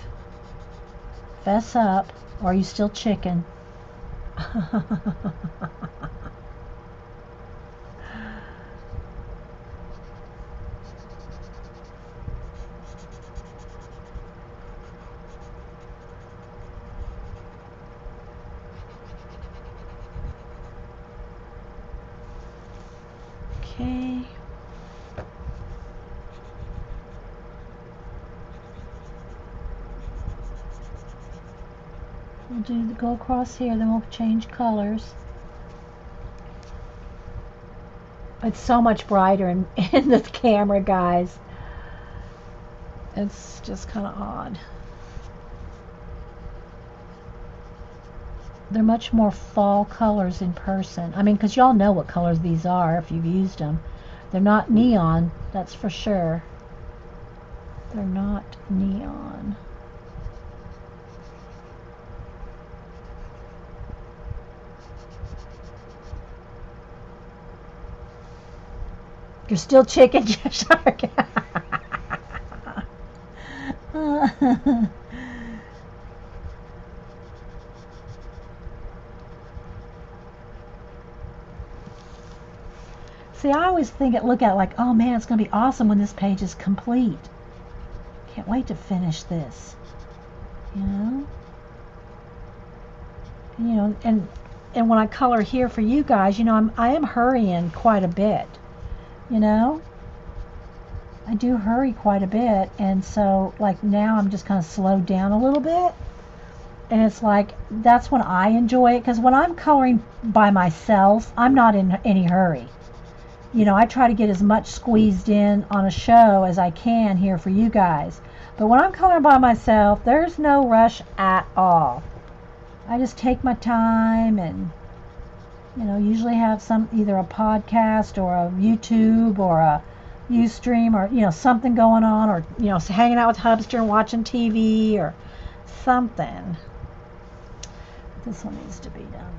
Fess up, or are you still chicken? Okay. We'll go across here, then we'll change colors. It's so much brighter in this camera, guys. It's just kind of odd. They're much more fall colors in person. I mean, because y'all know what colors these are if you've used them. They're not neon, that's for sure. They're not neon. You're still chicken, Shark. See, I always look at it like, oh man, it's going to be awesome when this page is complete. Can't wait to finish this. You know? And when I color here for you guys, I am hurrying quite a bit. I do hurry quite a bit, and so like now I'm just kind of slowed down a little bit, and it's like that's when I enjoy it, because when I'm coloring by myself, I'm not in any hurry. I try to get as much squeezed in on a show as I can here for you guys, but when I'm coloring by myself, there's no rush at all. I just take my time and usually have either a podcast or a YouTube or a Ustream or something going on, or hanging out with Hubster and watching TV or something. This one needs to be done.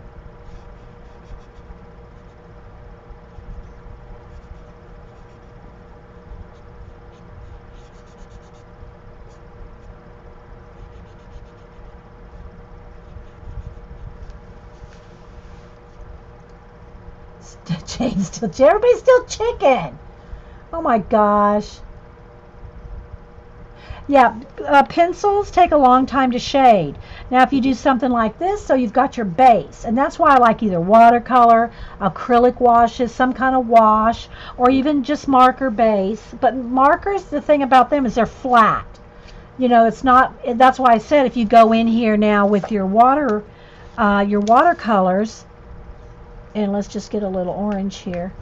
Everybody's still chicken. Oh my gosh. Yeah, pencils take a long time to shade. Now if you do something like this, so you've got your base, and that's why I like either watercolor, acrylic washes, some kind of wash, or even just marker base. But markers, the thing about them is they're flat. It's not, that's why I said if you go in here now with your watercolors, and let's just get a little orange here.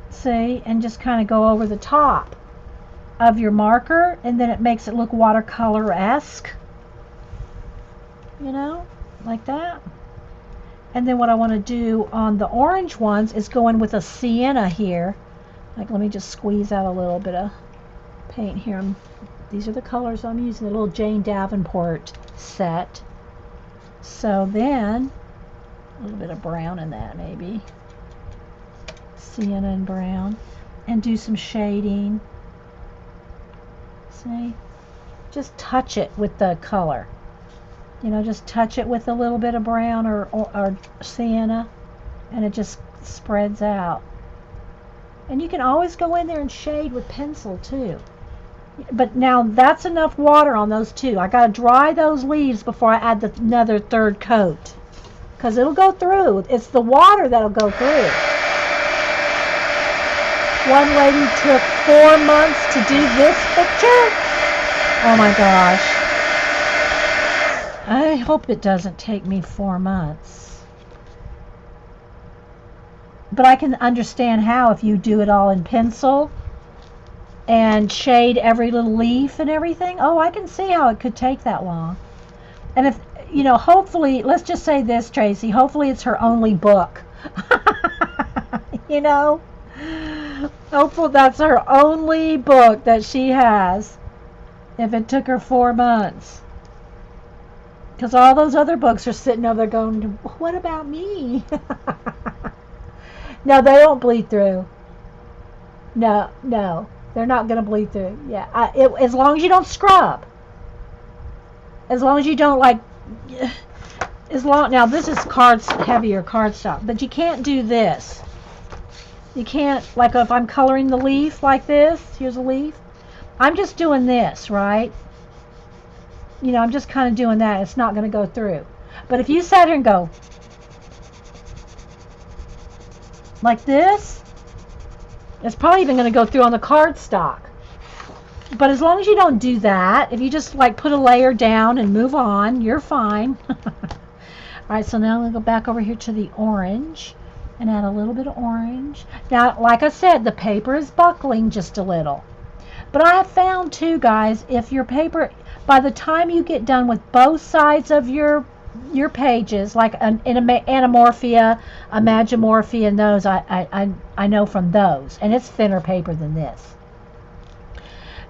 See, and just kind of go over the top of your marker, and then it makes it look watercolor-esque, like that. And then what I want to do on the orange ones is go in with a sienna here. Like, let me just squeeze out a little bit of paint here. These are the colors I'm using, the little Jane Davenport set. So then, a little bit of brown in that maybe. Sienna and brown. And do some shading. See? Just touch it with the color. Just touch it with a little bit of brown or sienna, and it just spreads out. And you can always go in there and shade with pencil too. But now that's enough water on those two. I got to dry those leaves before I add another third coat. because it'll go through. It's the water that'll go through. One lady took 4 months to do this picture. Oh my gosh. I hope it doesn't take me 4 months. But I can understand how if you do it all in pencil and shade every little leaf and everything. Oh, I can see how it could take that long. And if, you know, hopefully, let's just say this, Tracy, hopefully it's her only book. You know? Hopefully that's her only book that she has. If it took her 4 months. Because all those other books are sitting over there going, what about me? No, they don't bleed through. No, they're not going to bleed through. Yeah, as long as you don't scrub. As long as you don't now this is heavier cardstock, but you can't do this. You can't, like if I'm coloring the leaf like this, here's a leaf. I'm just doing this, right? You know, I'm just kind of doing that. It's not going to go through. But if you sat here and go like this, it's probably even going to go through on the cardstock. But as long as you don't do that, if you just like put a layer down and move on, you're fine. Alright, so now I'm going to go back over here to the orange and add a little bit of orange. Now, like I said, the paper is buckling just a little. But I have found too, guys, if your paper, by the time you get done with both sides of your pages, like in Anamorphia, Imagimorphia, and those, I know from those, and it's thinner paper than this,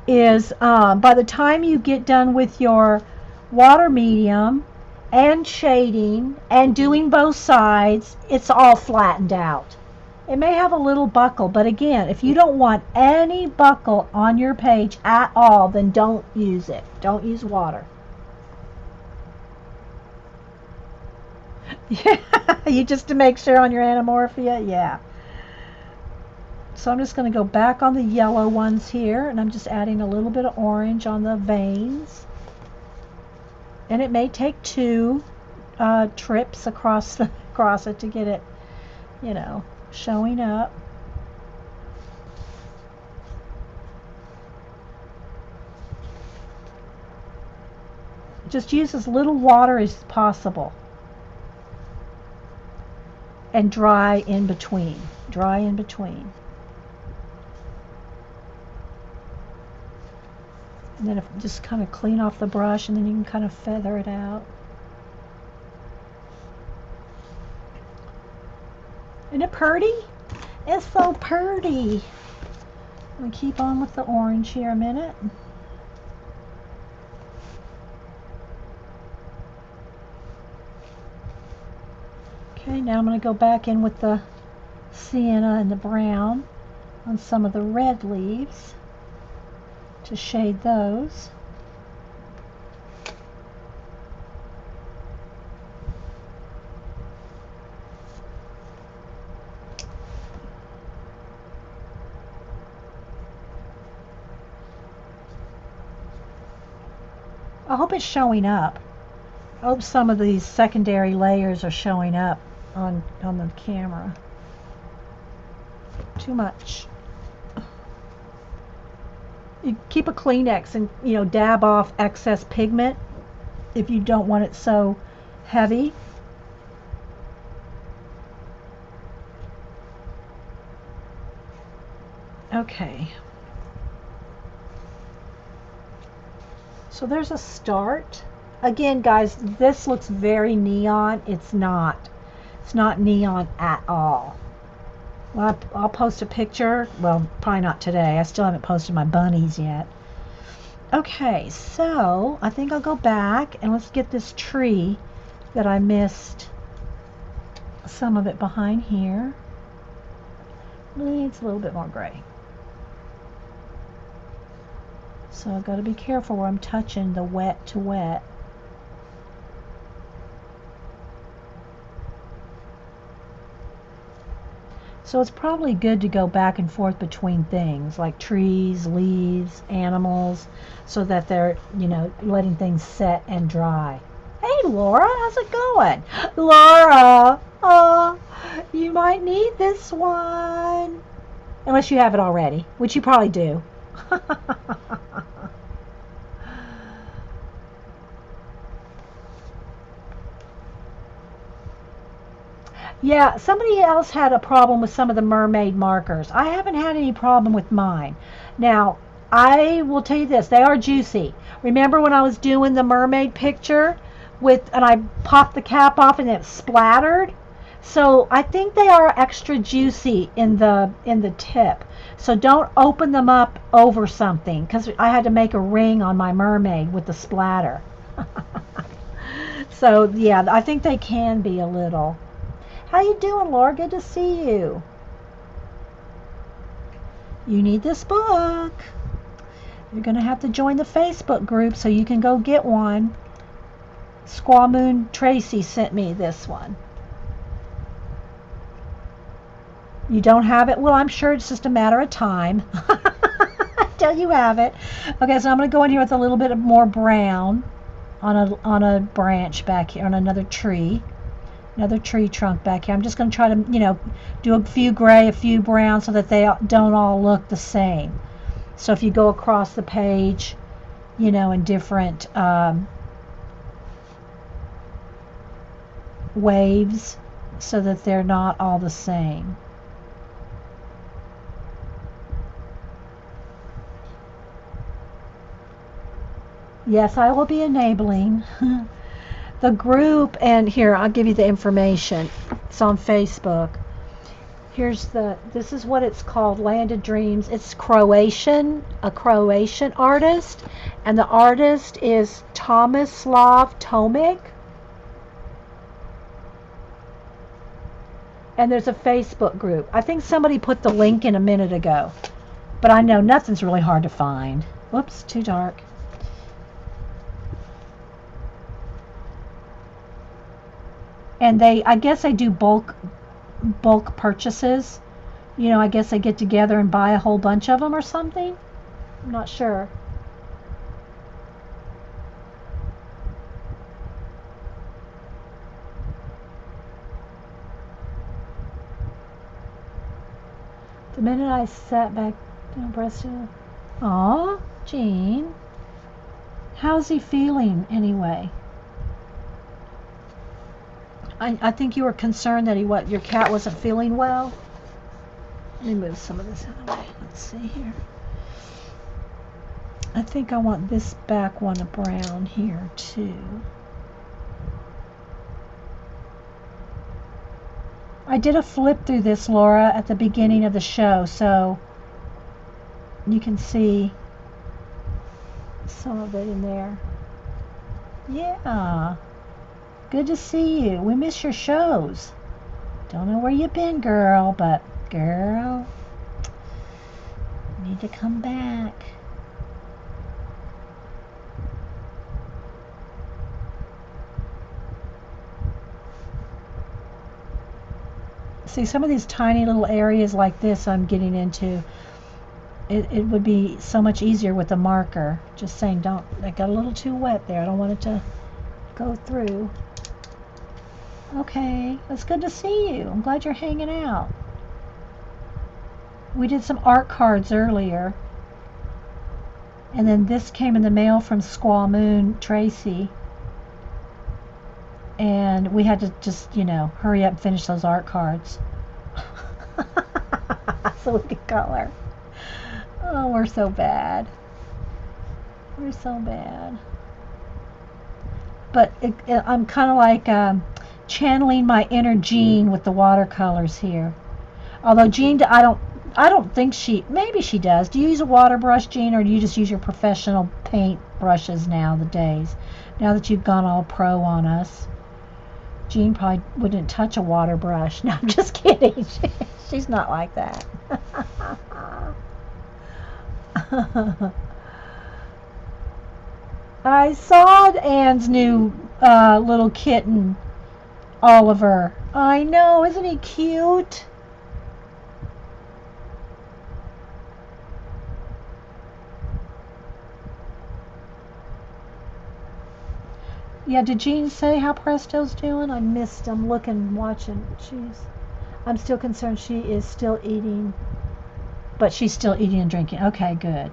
is by the time you get done with your water medium and shading and doing both sides, it's all flattened out. It may have a little buckle, but again, if you don't want any buckle on your page at all, then don't use it. Don't use water. Yeah, you just to make sure on your Anamorphia, yeah. So I'm just going to go back on the yellow ones here, and I'm just adding a little bit of orange on the veins. And it may take 2 trips across it to get it, you know, showing up. Just use as little water as possible. And dry in between. Dry in between. And then just kind of clean off the brush, and then you can kind of feather it out. Isn't it pretty? It's so pretty. I'm going to keep on with the orange here a minute. Okay, now I'm going to go back in with the sienna and the brown on some of the red leaves to shade those. I hope it's showing up. I hope some of these secondary layers are showing up on the camera. Too much. You keep a Kleenex and, you know, dab off excess pigment if you don't want it so heavy. Okay. So there's a start. Again, guys, this looks very neon. It's not. It's not neon at all. Well, I'll post a picture. Well, probably not today. I still haven't posted my bunnies yet. Okay, so I think I'll go back and let's get this tree that I missed some of it behind here. Needs a little bit more gray. So I've got to be careful where I'm touching the wet to wet. So it's probably good to go back and forth between things like trees, leaves, animals, so that they're, you know, letting things set and dry. Hey, Laura. How's it going? Laura, you might need this one. Unless you have it already, which you probably do. Yeah, somebody else had a problem with some of the mermaid markers. I haven't had any problem with mine. Now, I will tell you this, they are juicy. Remember when I was doing the mermaid picture and I popped the cap off and it splattered? So I think they are extra juicy in the tip. So don't open them up over something, because I had to make a ring on my mermaid with the splatter. So yeah, I think they can be a little. How you doing, Laura? Good to see you. You need this book. You're going to have to join the Facebook group so you can go get one. Squaw Moon Tracy sent me this one. You don't have it? Well, I'm sure it's just a matter of time until you have it. Okay, so I'm going to go in here with a little bit more brown on a branch back here, on another tree trunk back here. I'm just going to try to, do a few gray, a few brown, so that they don't all look the same. So if you go across the page, in different waves, so that they're not all the same. Yes, I will be enabling the group, and here, I'll give you the information. It's on Facebook. This is what it's called, Land of Dreams. It's a Croatian artist, and the artist is Tomislav Tomic. And there's a Facebook group. I think somebody put the link in a minute ago, but I know nothing's really hard to find. Whoops, too dark. And I guess they do bulk purchases. I guess they get together and buy a whole bunch of them or something. I'm not sure. The minute I sat back, breasted. Aw, Jean. How's he feeling anyway? I think you were concerned that your cat wasn't feeling well. Let me move some of this out of the way. Let's see here. I think I want this back one of brown here too. I did a flip through this, Laura, at the beginning of the show, so you can see some of it in there. Yeah. Good to see you. We miss your shows. Don't know where you've been, girl, but girl, you need to come back. See, some of these tiny little areas like this I'm getting into, it would be so much easier with a marker. Just saying, I got a little too wet there. I don't want it to go through. Okay, it's good to see you. I'm glad you're hanging out. We did some art cards earlier. And then this came in the mail from Squaw Moon Tracy. And we had to just, hurry up and finish those art cards. So we could color. Oh, we're so bad. We're so bad. But I'm kind of like channeling my inner Jean with the watercolors here. Although Jean, I don't think maybe she does. Do you use a water brush, Jean, or do you just use your professional paint brushes now that you've gone all pro on us? Jean probably wouldn't touch a water brush. No, I'm just kidding. She's not like that. I saw Anne's new little kitten, Oliver. I know, isn't he cute? Yeah, did Jean say how Presto's doing? I missed. I'm looking, watching. I'm still concerned she is still eating, but she's still eating and drinking. Okay, good.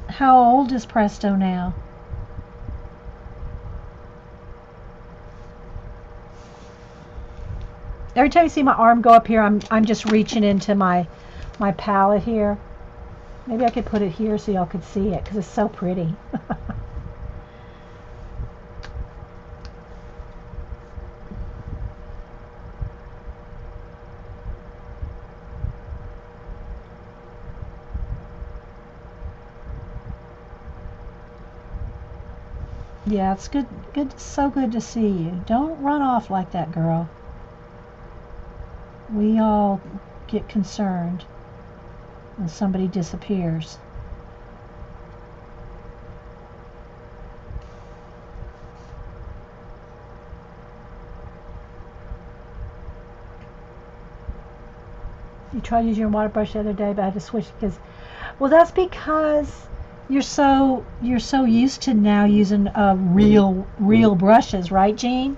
How old is Presto now? Every time you see my arm go up here, I'm just reaching into my palette here. Maybe I could put it here so y'all could see it because it's so pretty. Yeah, it's good. So good to see you. Don't run off like that, girl. We all get concerned when somebody disappears. You tried using your water brush the other day, but I had to switch because, well, that's because you're so used to now using real brushes, right, Jean?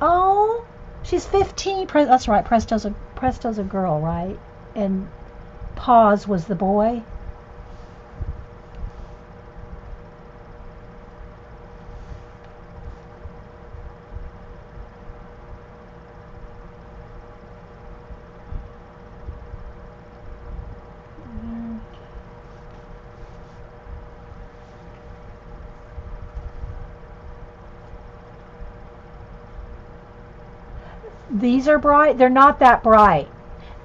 Oh, she's 15. That's right. Presto's a girl, right? And Paws was the boy. These are bright. They're not that bright.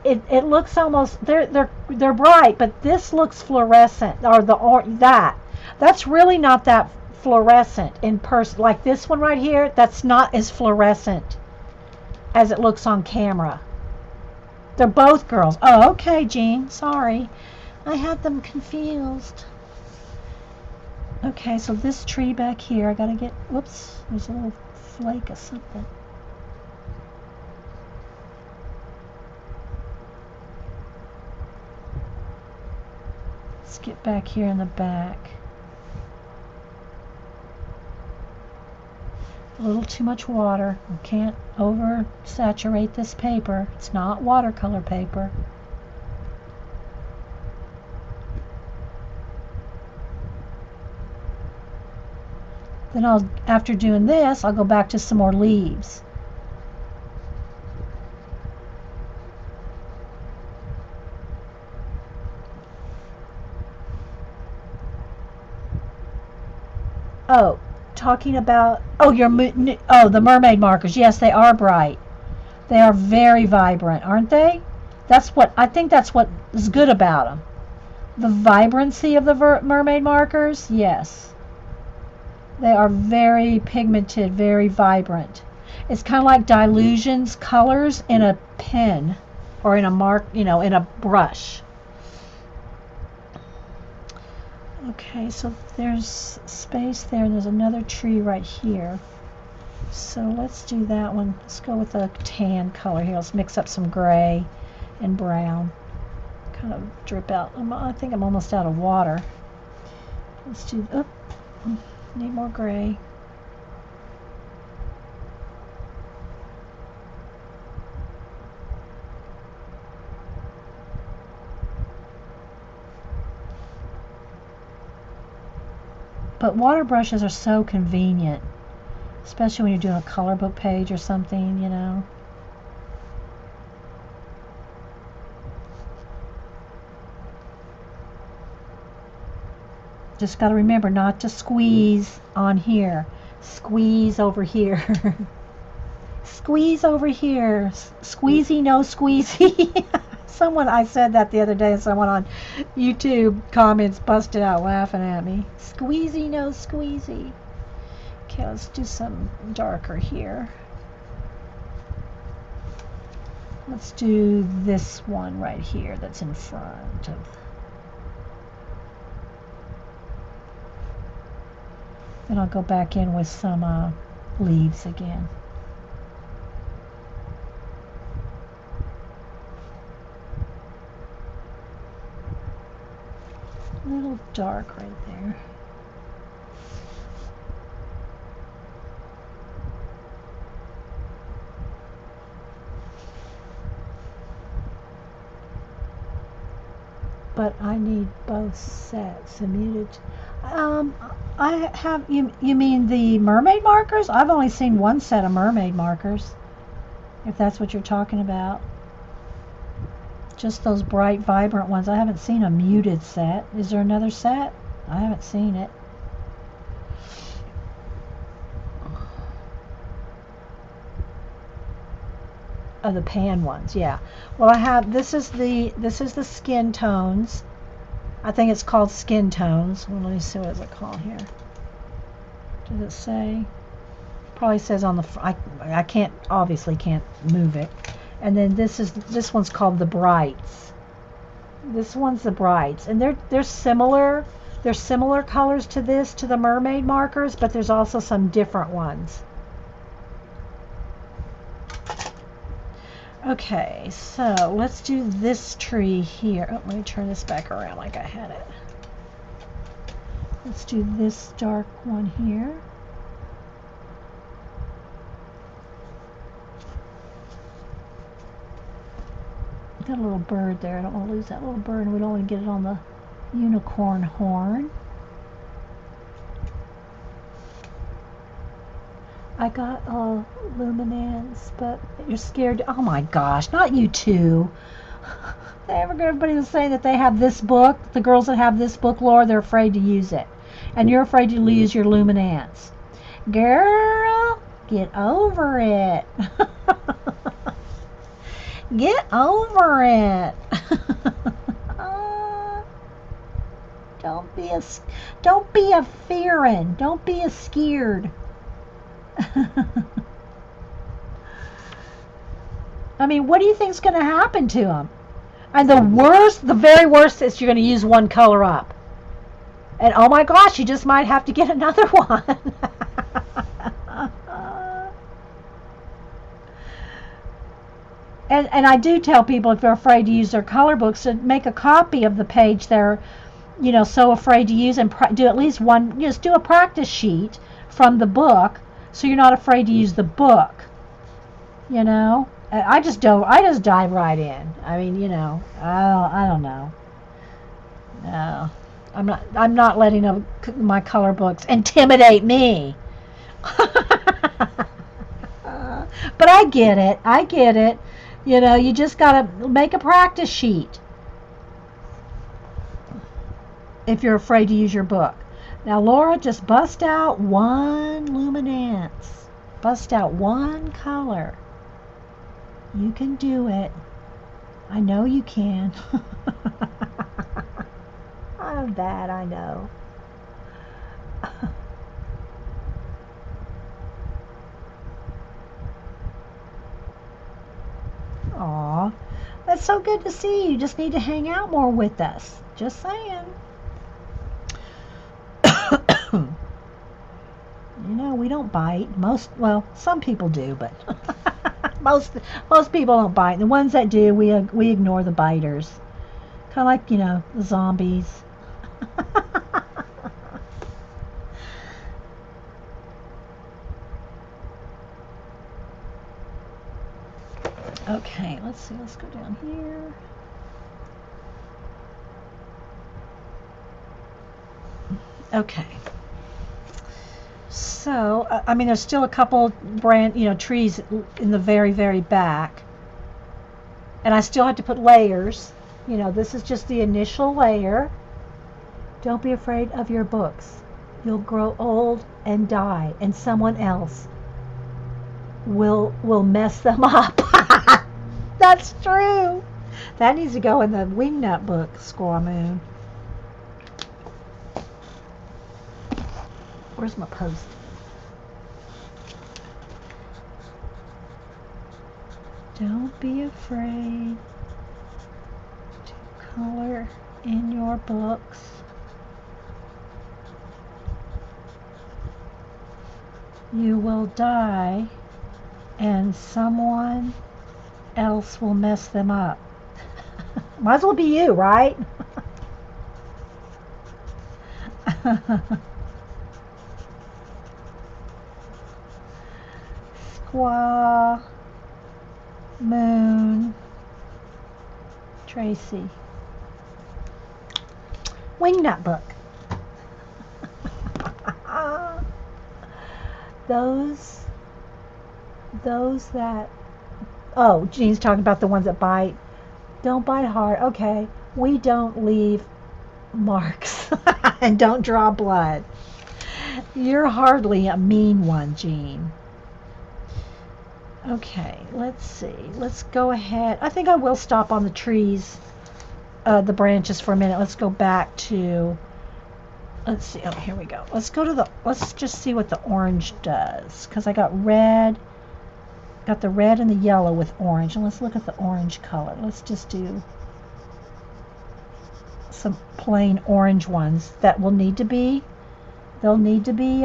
It looks almost they're bright, but this looks fluorescent that's really not that fluorescent in person. Like this one right here, that's not as fluorescent as it looks on camera. They're both girls. Oh, okay, Jean. Sorry, I had them confused. Okay, so this tree back here, I gotta get. Whoops, there's a little flake of something. Let's get back here in the back. A little too much water. We can't oversaturate this paper. It's not watercolor paper. Then after doing this, I'll go back to some more leaves. Oh, talking about the mermaid markers. Yes, they are bright. They are very vibrant, aren't they? I think that's what is good about them. The vibrancy of the mermaid markers. Yes, they are very pigmented, very vibrant. It's kind of like Dilution's colors in a pen or in a brush. Okay, so there's space there, and there's another tree right here. So let's do that one. Let's go with a tan color here. Let's mix up some gray and brown. Kind of drip out. I think I'm almost out of water. Let's do, need more gray. But water brushes are so convenient, especially when you're doing a color book page or something, you know. Just got to remember not to squeeze on here. Squeeze over here. Squeeze over here. Squeezy, no squeezy. I said that the other day, and someone on YouTube comments busted out laughing at me. Squeezy, no squeezy. Okay, let's do some darker here. Let's do this one right here that's in front of. Then I'll go back in with some leaves again. A little dark right there. but I need both sets. The muted. I have, you mean the mermaid markers? I've only seen one set of mermaid markers, if that's what you're talking about. Just those bright, vibrant ones. I haven't seen a muted set. Is there another set? I haven't seen it. Oh, the pan ones, yeah. Well, I have, this is the skin tones. I think it's called skin tones. Well, let me see, what is it called here? Does it say? Probably says on the, I can't, obviously can't move it. And then this one's called the brights. This one's the brights, and they're similar. They're similar colors to this, to the mermaid markers, but there's also some different ones. Okay, so let's do this tree here. Oh, let me turn this back around like I had it. Let's do this dark one here. Got a little bird there. I don't want to lose that little bird, and we don't want to get it on the unicorn horn. I got luminance, but you're scared. Oh my gosh, not you two. Everybody was saying that they have this book. The girls that have this book, Laura, they're afraid to use it. And you're afraid to lose your luminance. Girl, get over it. Get over it. Don't be a fearing. Don't be a scared. I mean, what do you think's going to happen to them? And the very worst is you're going to use one color up. And oh my gosh, you just might have to get another one. And I do tell people, if they're afraid to use their color books, to make a copy of the page they're, so afraid to use, and do at least one, just do a practice sheet from the book, so you're not afraid to use the book. I just dive right in. I mean, I don't know. No, I'm not letting my color books intimidate me. But I get it. You just gotta make a practice sheet if you're afraid to use your book. Now, Laura, just bust out one luminance. Bust out one color. You can do it. I know you can. I'm bad, I know. Aw, that's so good to see you. You just need to hang out more with us. Just saying. We don't bite. Some people do, but most people don't bite. The ones that do, we ignore the biters. Kind of like, the zombies. Okay, let's see. Let's go down here. Okay. So, I mean, there's still a couple trees in the very, very back. And I still have to put layers. This is just the initial layer. Don't be afraid of your books. You'll grow old and die, and someone else will mess them up. That's true. That needs to go in the Wingnut book, Squaw Moon. Where's my post? Don't be afraid to color in your books. You will die, and someone else will mess them up. Might as well be you, right? Squaw Moon Tracy. Wingnut book. those that, oh, Jean's talking about the ones that bite. Don't bite hard. Okay, we don't leave marks and don't draw blood. You're hardly a mean one, Jean. Okay, let's see. Let's go ahead. I think I will stop on the trees, the branches for a minute. Let's go back to, let's see. Oh, here we go. Let's just see what the orange does. Because I got the red and the yellow with orange. And let's look at the orange color. Let's just do some plain orange ones that will need to be, they'll need to be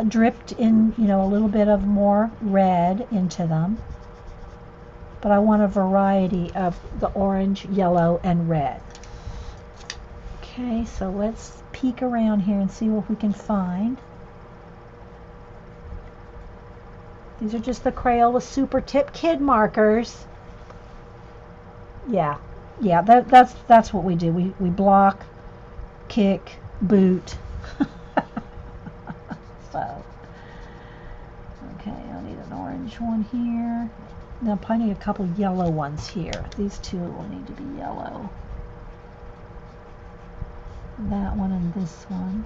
dripped in, a little bit of more red into them. But I want a variety of the orange, yellow, and red. Okay, so let's peek around here and see what we can find. These are just the Crayola Super Tip Kid markers. Yeah, that's what we do. We block, kick, boot. So, okay, I need an orange one here. Now, I probably need a couple yellow ones here. These two will need to be yellow. That one and this one.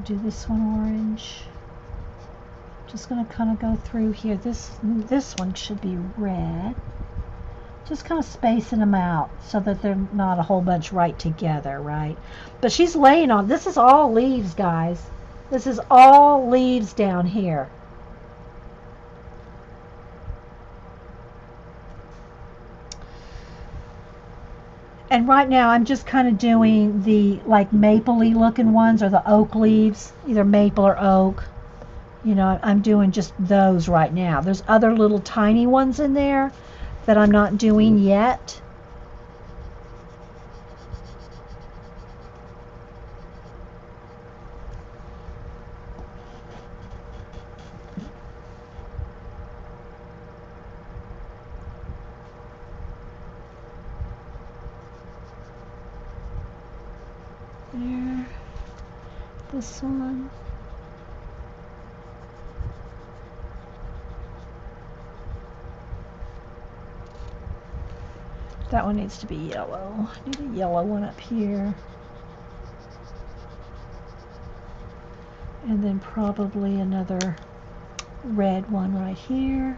Do this one orange. Just going to kind of go through here. This one should be red. Just kind of spacing them out so that they're not a whole bunch right together, right? But she's laying on, this is all leaves, guys. This is all leaves down here. And right now I'm just kind of doing the like mapley looking ones, or the oak leaves, either maple or oak. I'm doing just those right now. There's other little tiny ones in there that I'm not doing yet. There. This one. That one needs to be yellow. I need a yellow one up here. And then probably another red one right here.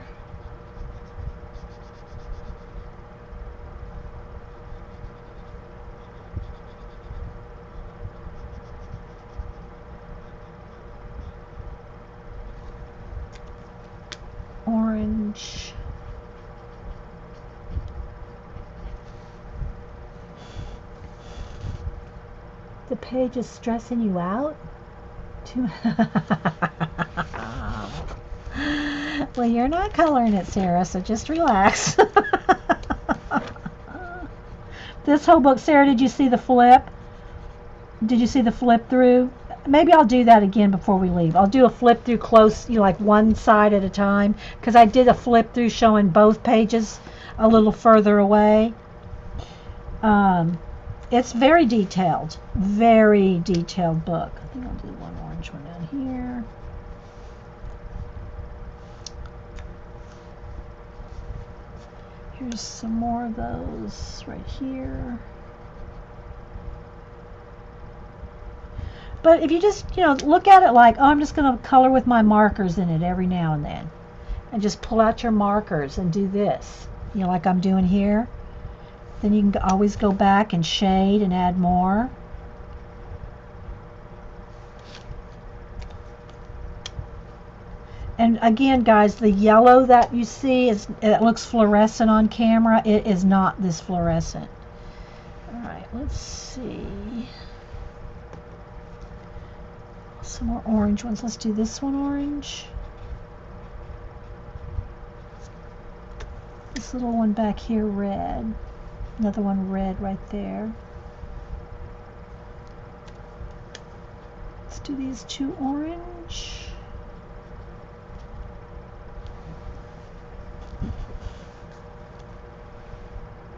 Orange. The page is stressing you out? Well, you're not coloring it, Sarah, so just relax. This whole book, Sarah, did you see the flip? Did you see the flip through? Maybe I'll do that again before we leave. I'll do a flip through close, like one side at a time, because I did a flip through showing both pages a little further away. It's very detailed book. I think I'll do one orange one down here. Here's some more of those right here. But if you just, look at it like, oh, I'm just going to color with my markers in it every now and then. And just pull out your markers and do this, like I'm doing here. Then you can always go back and shade and add more. And again, guys, the yellow that you see, it looks fluorescent on camera. It is not this fluorescent. All right, let's see. Some more orange ones. Let's do this one orange. This little one back here, red. Another one red right there. Let's do these two orange.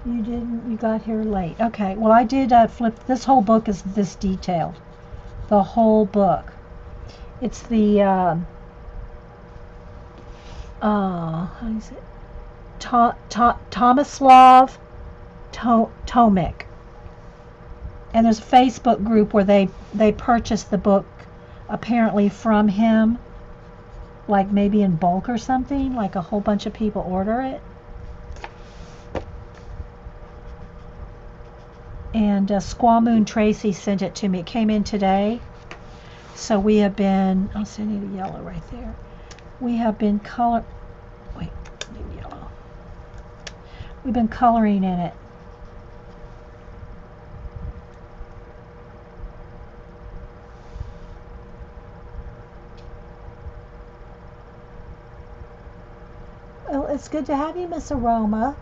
You didn't, you got here late. Okay, well I did flip, this whole book is this detailed. The whole book. It's the, how do you say it? Tomislav Tomic. And there's a Facebook group where they purchased the book apparently from him, like maybe in bulk or something, like a whole bunch of people order it. And Squaw Moon Tracy sent it to me. It came in today. So we have been, I'll send you the yellow right there. We have been wait, maybe yellow. We've been coloring in it. Well, it's good to have you, Miss Aroma.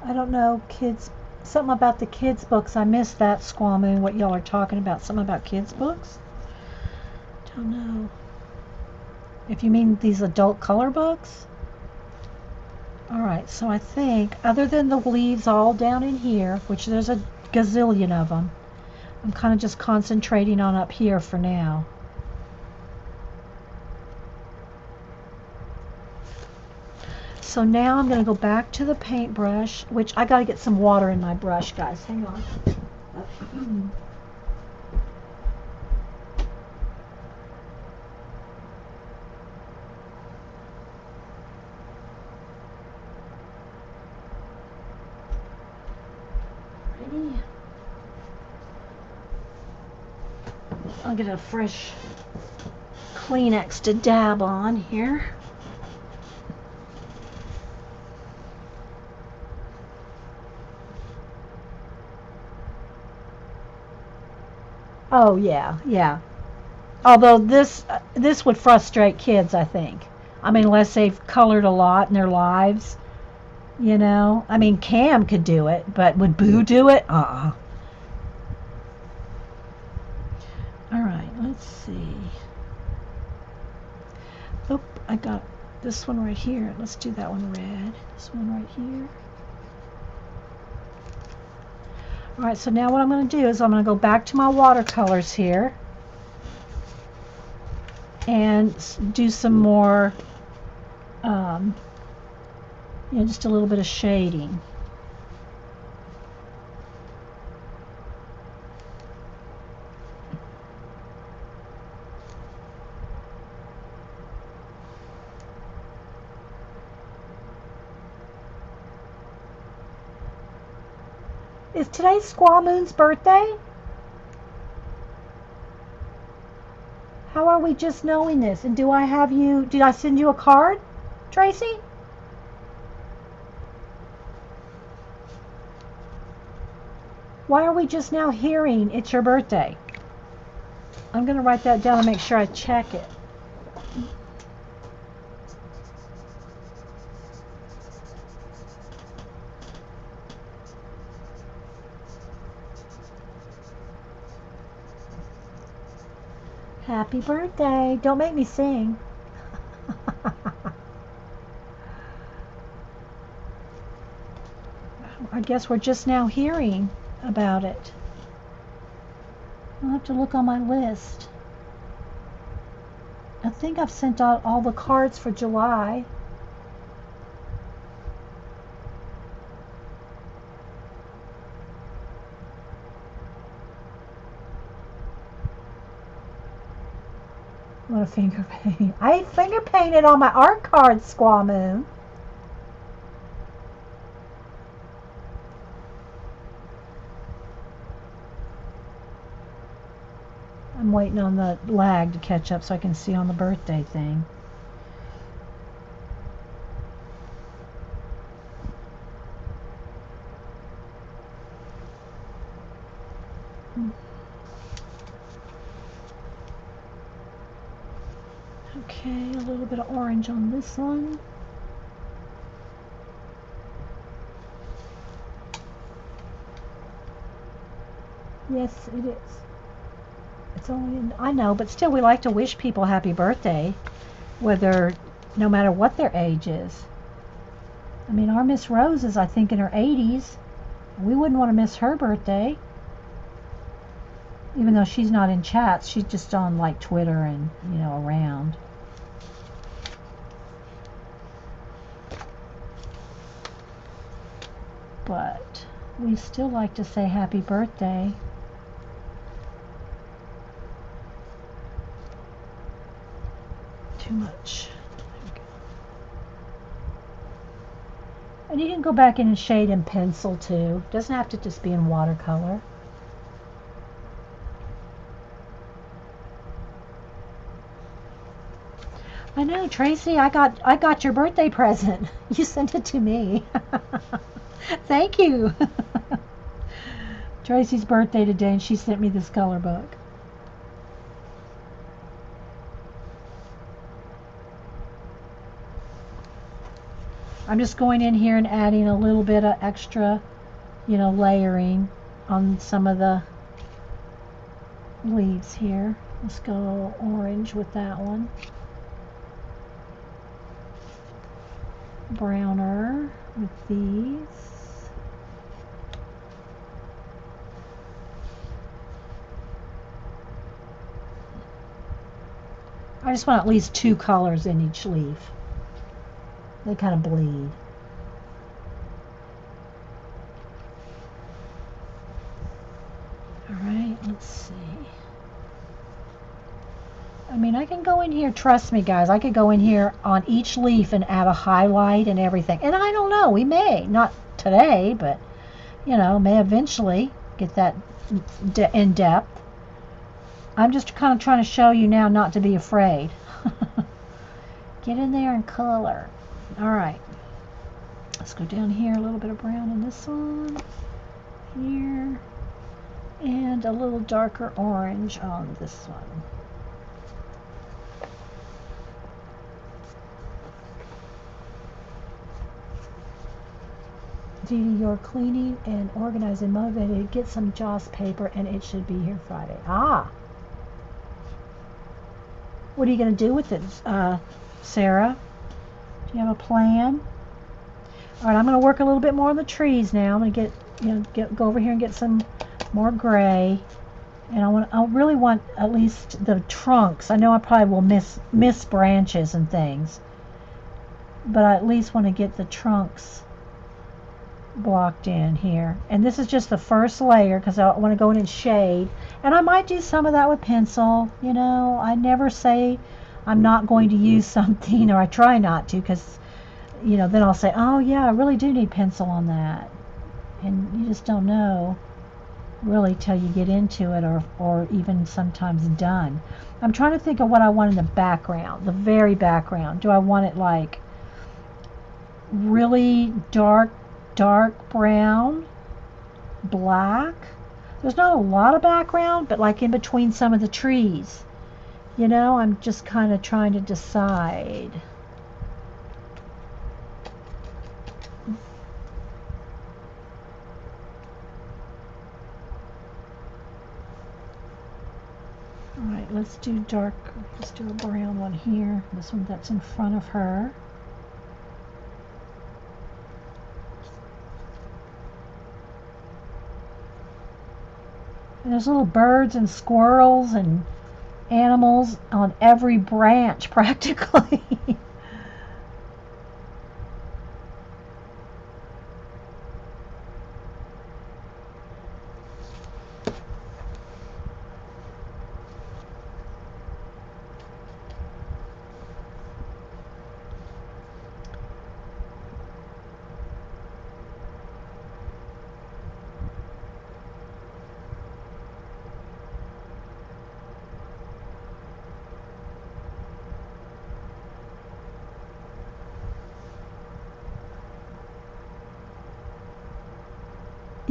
I don't know, kids, something about the kids' books. I missed that, Squaw Moon, what y'all are talking about. Something about kids' books? Don't know. If you mean these adult color books? Alright, so I think, other than the leaves all down in here, which there's a gazillion of them, I'm kind of just concentrating on up here for now. So now I'm going to go back to the paintbrush, which I got to get some water in my brush, guys. Hang on. Ready? I'll get a fresh Kleenex to dab on here. Oh yeah, yeah. Although this would frustrate kids, I think. I mean, unless they've colored a lot in their lives, you know. I mean, Cam could do it, but would Boo do it? All right, let's see. Oh, I got this one right here. Let's do that one red. This one right here. All right, so now what I'm going to do is I'm going to go back to my watercolors here and do some more, just a little bit of shading. Is today Squaw Moon's birthday? How are we just knowing this? And did I send you a card, Tracy? Why are we just now hearing it's your birthday? I'm going to write that down and make sure I check it. Happy birthday. Don't make me sing. I guess we're just now hearing about it. I'll have to look on my list. I think I've sent out all the cards for July. I'm gonna finger paint. I finger painted on my art cards, Squaw Moon. I'm waiting on the lag to catch up so I can see on the birthday thing. Okay, a little bit of orange on this one. Yes, it is. It's only, I know, but still we like to wish people happy birthday, whether, no matter what their age is. I mean, our Miss Rose is, I think, in her 80s. We wouldn't want to miss her birthday. Even though she's not in chats, she's just on like Twitter and, you know, around. But we still like to say happy birthday. Too much. And you can go back in and shade in pencil too. Doesn't have to just be in watercolor. I know, Tracy, I got your birthday present. You sent it to me. Thank you. Tracy's birthday today, and she sent me this color book. I'm just going in here and adding a little bit of extra, you know, layering on some of the leaves here. Let's go orange with that one. Browner with these. I just want at least 2 colors in each leaf. They kind of bleed. All right, let's see. I mean, I can go in here, trust me guys, I could go in here on each leaf and add a highlight and everything. And I don't know, we may, not today, but, you know, may eventually get that in depth. I'm just kind of trying to show you now not to be afraid. Get in there and color. All right. Let's go down here, a little bit of brown in this one. Here. And a little darker orange on this one. Dede, you're cleaning and organizing, motivated. Get some Joss paper and it should be here Friday. Ah. What are you going to do with it, Sarah? Do you have a plan? All right, I'm going to work a little bit more on the trees now. I'm going to go over here and get some more gray. And I really want at least the trunks. I know I probably will miss branches and things, but I at least want to get the trunks blocked in here. And this is just the first layer because I want to go in and shade. And I might do some of that with pencil. You know, I never say I'm not going to use something, or I try not to, because, you know, then I'll say, oh yeah, I really do need pencil on that. And you just don't know really till you get into it, or even sometimes done. I'm trying to think of what I want in the background, the very background. Do I want it like really dark brown, black? There's not a lot of background, but like in between some of the trees. You know, I'm just kind of trying to decide. Alright, let's do dark, let's do a brown one here. This one that's in front of her. And there's little birds and squirrels and animals on every branch practically.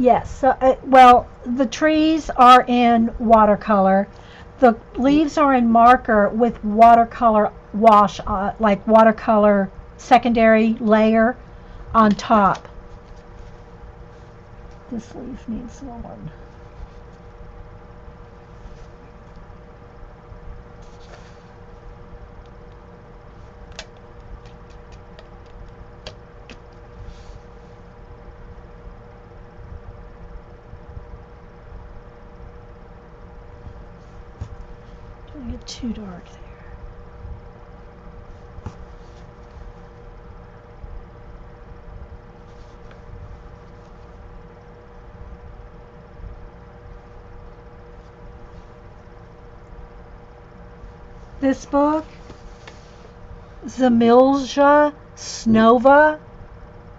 Yes, so, well, the trees are in watercolor. The leaves are in marker with watercolor wash, like watercolor secondary layer on top. This leaf needs one. bit too dark there. This book, Zemlja Snova,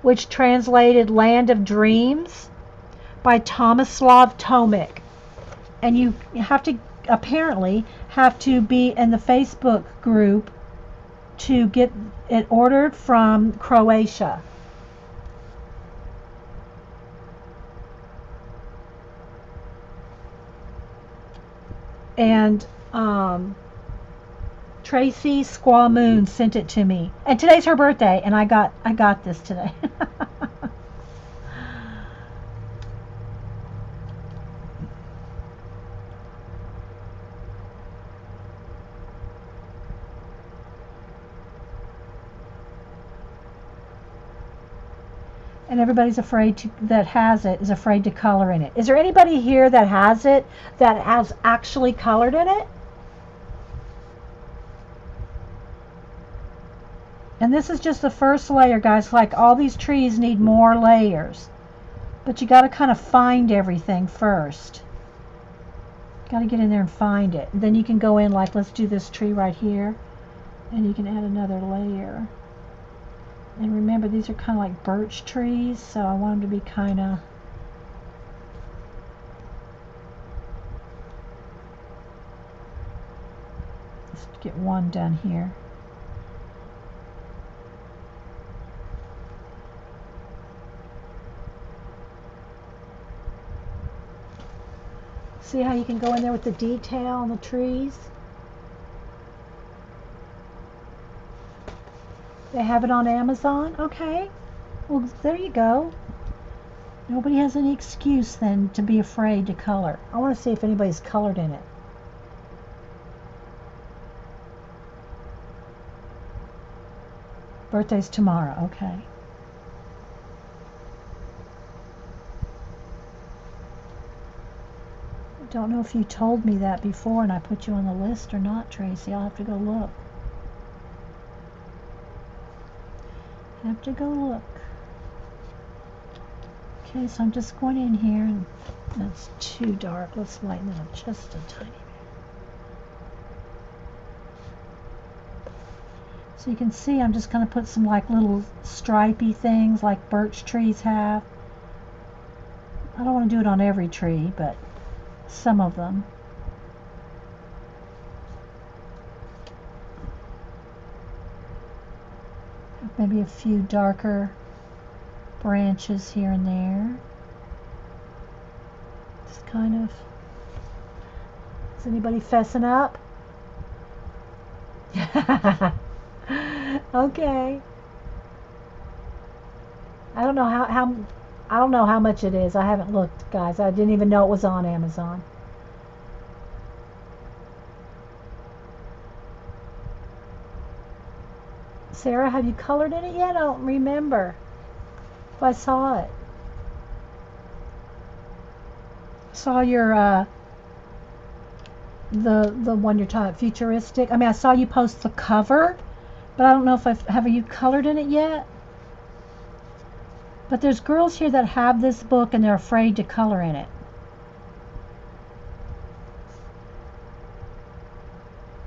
which translated Land of Dreams, by Tomislav Tomic. And you have to apparently have to be in the Facebook group to get it ordered from Croatia. And Tracy Squaw Moon sent it to me, and today's her birthday, and I got this today. And everybody's afraid to, that has it, is afraid to color in it. Is there anybody here that has it, that has actually colored in it? And this is just the first layer, guys. Like, all these trees need more layers. But you got to kind of find everything first. Got to get in there and find it. And then you can go in, like, let's do this tree right here. And you can add another layer. And remember, these are kind of like birch trees, so I want them to be kind of... Let's get one done here. See how you can go in there with the detail on the trees? They have it on Amazon? Okay. Well, there you go. Nobody has any excuse then to be afraid to color. I want to see if anybody's colored in it. Birthday's tomorrow. Okay. I don't know if you told me that before and I put you on the list or not, Tracy. I'll have to go look. Have to go look. Okay, so I'm just going in here, and that's too dark. Let's lighten it up just a tiny bit. So you can see I'm just going to put some like little stripy things like birch trees have. I don't want to do it on every tree, but some of them. Maybe a few darker branches here and there. Just kind of... Is anybody fessing up? Okay. I don't know I don't know how much it is. I haven't looked, guys. I didn't even know it was on Amazon. Sarah, have you colored in it yet? I don't remember if I saw it. Saw your the one you're talking about, futuristic. I mean, I saw you post the cover, but I don't know if have you colored in it yet. But there's girls here that have this book and they're afraid to color in it.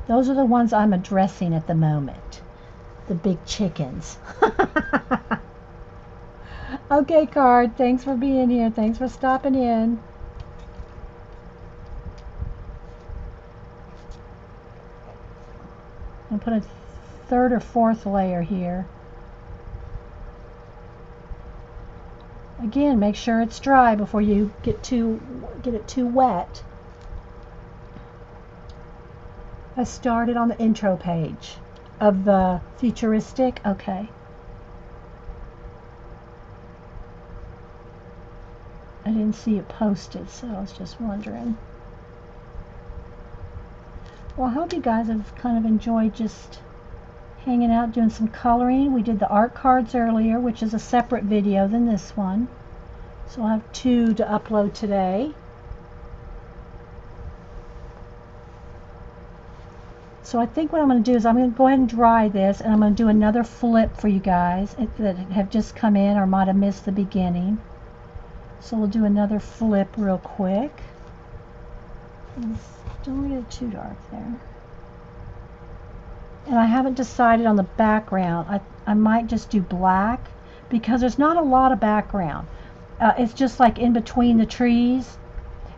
Those are the ones I'm addressing at the moment. The big chickens. Okay, Card, thanks for being here. Thanks for stopping in. I'll put a third or fourth layer here. Again, make sure it's dry before you get it too wet. I started on the intro page of the futuristic. Okay. I didn't see it posted, so I was just wondering. Well, I hope you guys have kind of enjoyed just hanging out doing some coloring. We did the art cards earlier, which is a separate video than this one. So I'll have 2 to upload today. So I think what I'm going to do is I'm going to go ahead and dry this, and I'm going to do another flip for you guys that have just come in or might have missed the beginning. So we'll do another flip real quick. Don't get it too dark there. And I haven't decided on the background. I might just do black because there's not a lot of background. It's just like in between the trees.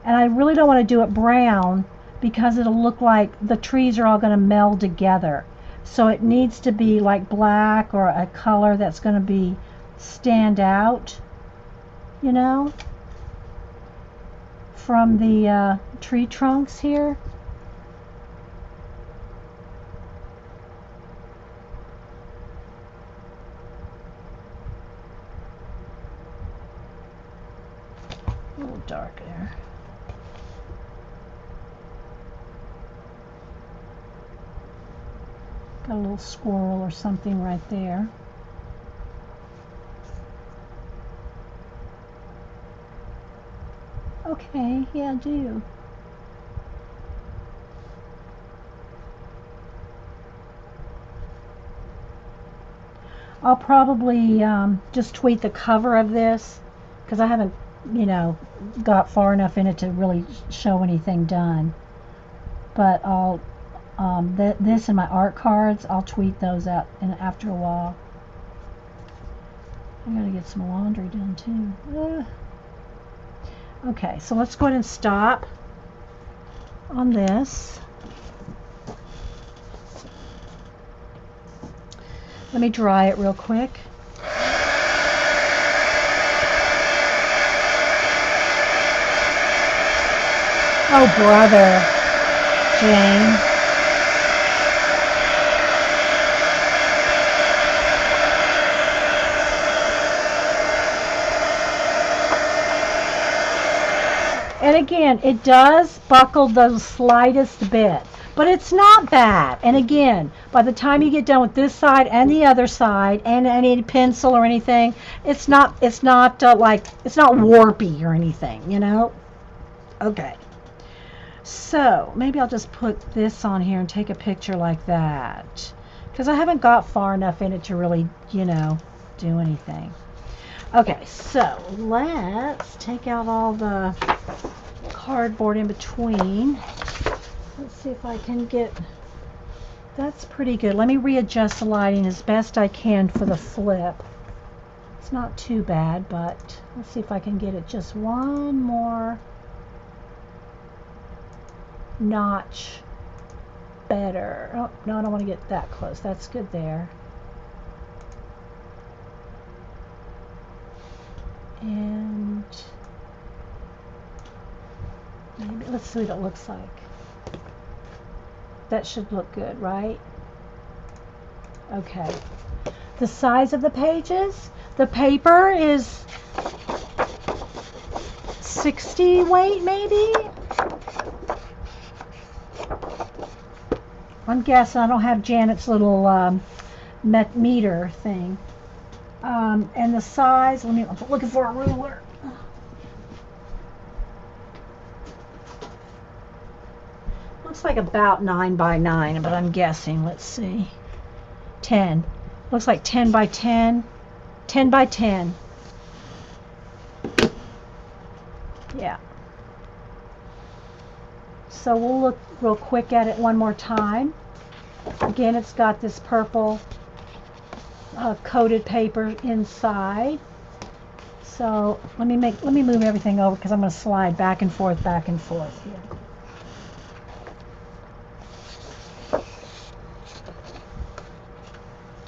And I really don't want to do it brown because it'll look like the trees are all going to meld together. So it needs to be like black or a color that's going to be stand out, you know, from the tree trunks here. A little dark there. Got a little squirrel or something right there. Okay, yeah, I do. I'll probably just tweak the cover of this because I haven't, you know, got far enough in it to really show anything done. But I'll this and my art cards, I'll tweet those out after a while. I gotta get some laundry done too. Okay, so let's go ahead and stop on this. Let me dry it real quick. Oh, brother, Jane. And again, it does buckle the slightest bit, but it's not bad. And again, by the time you get done with this side and the other side, and any pencil or anything, it's not warpy or anything, you know. Okay. So maybe I'll just put this on here and take a picture like that, because I haven't got far enough in it to really, you know, do anything. Okay, so let's take out all the cardboard in between. Let's see if I can get, that's pretty good. Let me readjust the lighting as best I can for the flip. It's not too bad, but let's see if I can get it just one more notch better. Oh, no, I don't want to get that close. That's good there. And maybe let's see what it looks like. That should look good, right? Okay. The size of the pages, the paper is 60 weight maybe. I'm guessing. I don't have Janet's little meter thing. And the size, I'm looking for a ruler. Looks like about 9 by 9, but I'm guessing. Let's see. 10. Looks like 10 by 10. 10 by 10. Yeah. So we'll look real quick at it one more time. Again, it's got this purple coated paper inside. So let me move everything over because I'm going to slide back and forth here.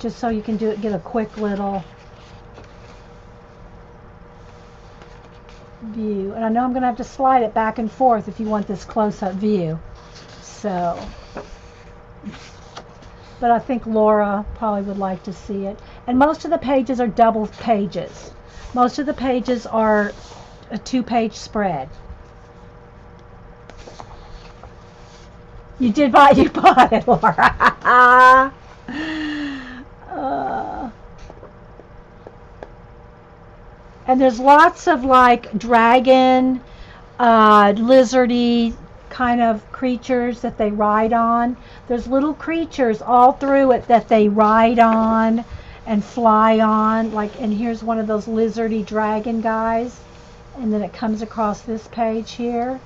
Just so you can get a quick little view. And I know I'm going to have to slide it back and forth if you want this close-up view. So, but I think Laura probably would like to see it. And most of the pages are double pages. Most of the pages are a 2-page spread. You bought it, Laura. And there's lots of like dragon, lizardy kind of creatures that they ride on. There's little creatures all through it that they ride on and fly on. Like, and here's one of those lizardy dragon guys. And then it comes across this page here.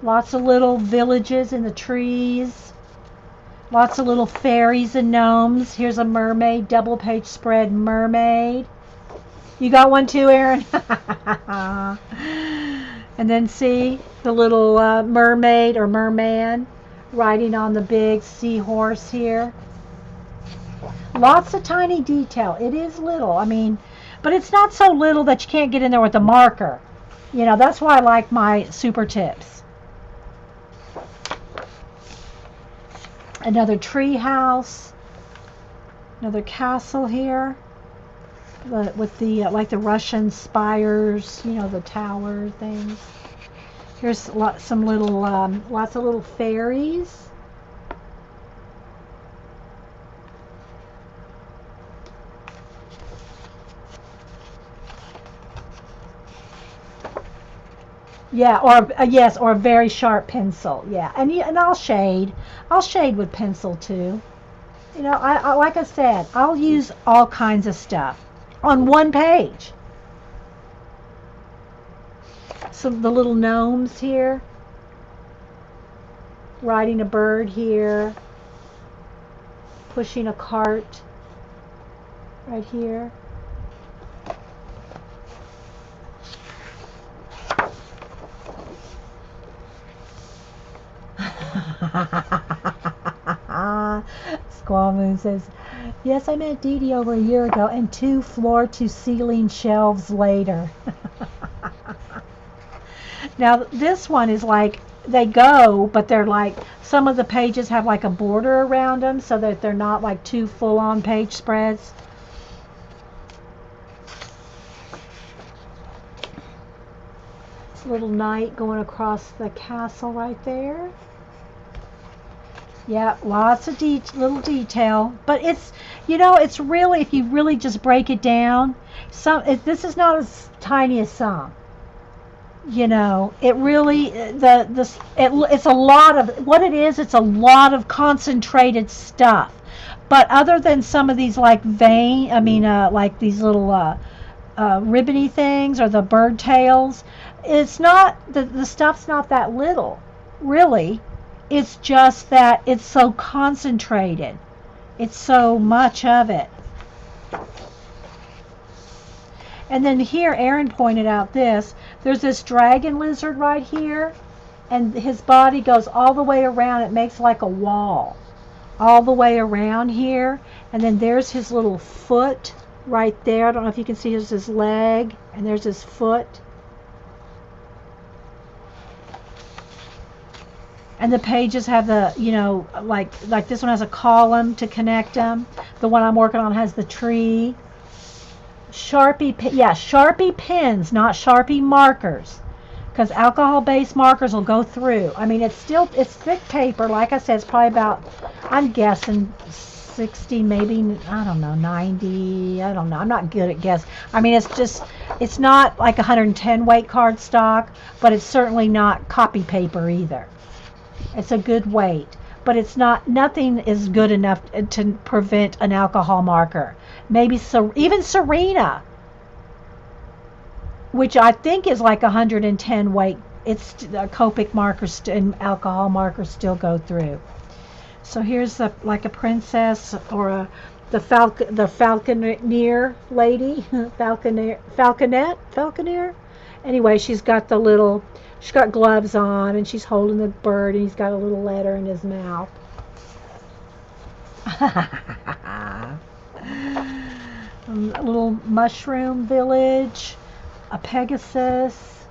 Lots of little villages in the trees. Lots of little fairies and gnomes. Here's a mermaid, double page spread mermaid. You got one too, Aaron? And then see the little mermaid or merman riding on the big seahorse here. Lots of tiny detail. It is little. I mean, but it's not so little that you can't get in there with a marker. You know, that's why I like my super tips. Another tree house. Another castle here. With the like the Russian spires, you know, the tower things. Here's some little lots of little fairies. Yeah, or yes, or a very sharp pencil. Yeah, and I'll shade with pencil too. You know, I like I said, I'll use all kinds of stuff on one page. So the little gnomes here, riding a bird here, pushing a cart right here. Squall Moon says, yes, I met Dee Dee over a year ago and 2 floor-to-ceiling shelves later. Now, this one is like, they go, but they're like, some of the pages have like a border around them so that they're not like 2 full-on page spreads. This little knight going across the castle right there. Yeah, lots of little detail, but it's, you know, it's really, if you really just break it down, this is not as tiny as some. You know, it really, it's a lot of, what it is, it's a lot of concentrated stuff. But other than some of these like like these little ribbony things or the bird tails, it's not, the stuff's not that little, really. It's just that it's so concentrated. It's so much of it. And then here, Aaron pointed out this. There's this dragon lizard right here, and his body goes all the way around. It makes like a wall all the way around here. And then there's his little foot right there. I don't know if you can see, there's his leg, and there's his foot. And the pages have the, you know, like this one has a column to connect them. The one I'm working on has the tree. Sharpie pens, not Sharpie markers, because alcohol-based markers will go through. I mean, it's thick paper. Like I said, it's probably about, I'm guessing 60, maybe, I don't know, 90. I don't know. I'm not good at guess. I mean, it's not like 110 weight cardstock, but it's certainly not copy paper either. It's a good weight, but it's not, nothing is good enough to prevent an alcohol marker. Maybe even Serena, which I think is like 110 weight, it's Copic markers and alcohol markers still go through. So here's like a princess or the falconer lady, falconer. Anyway, she's got gloves on, and she's holding the bird, and he's got a little letter in his mouth. A little mushroom village, a Pegasus.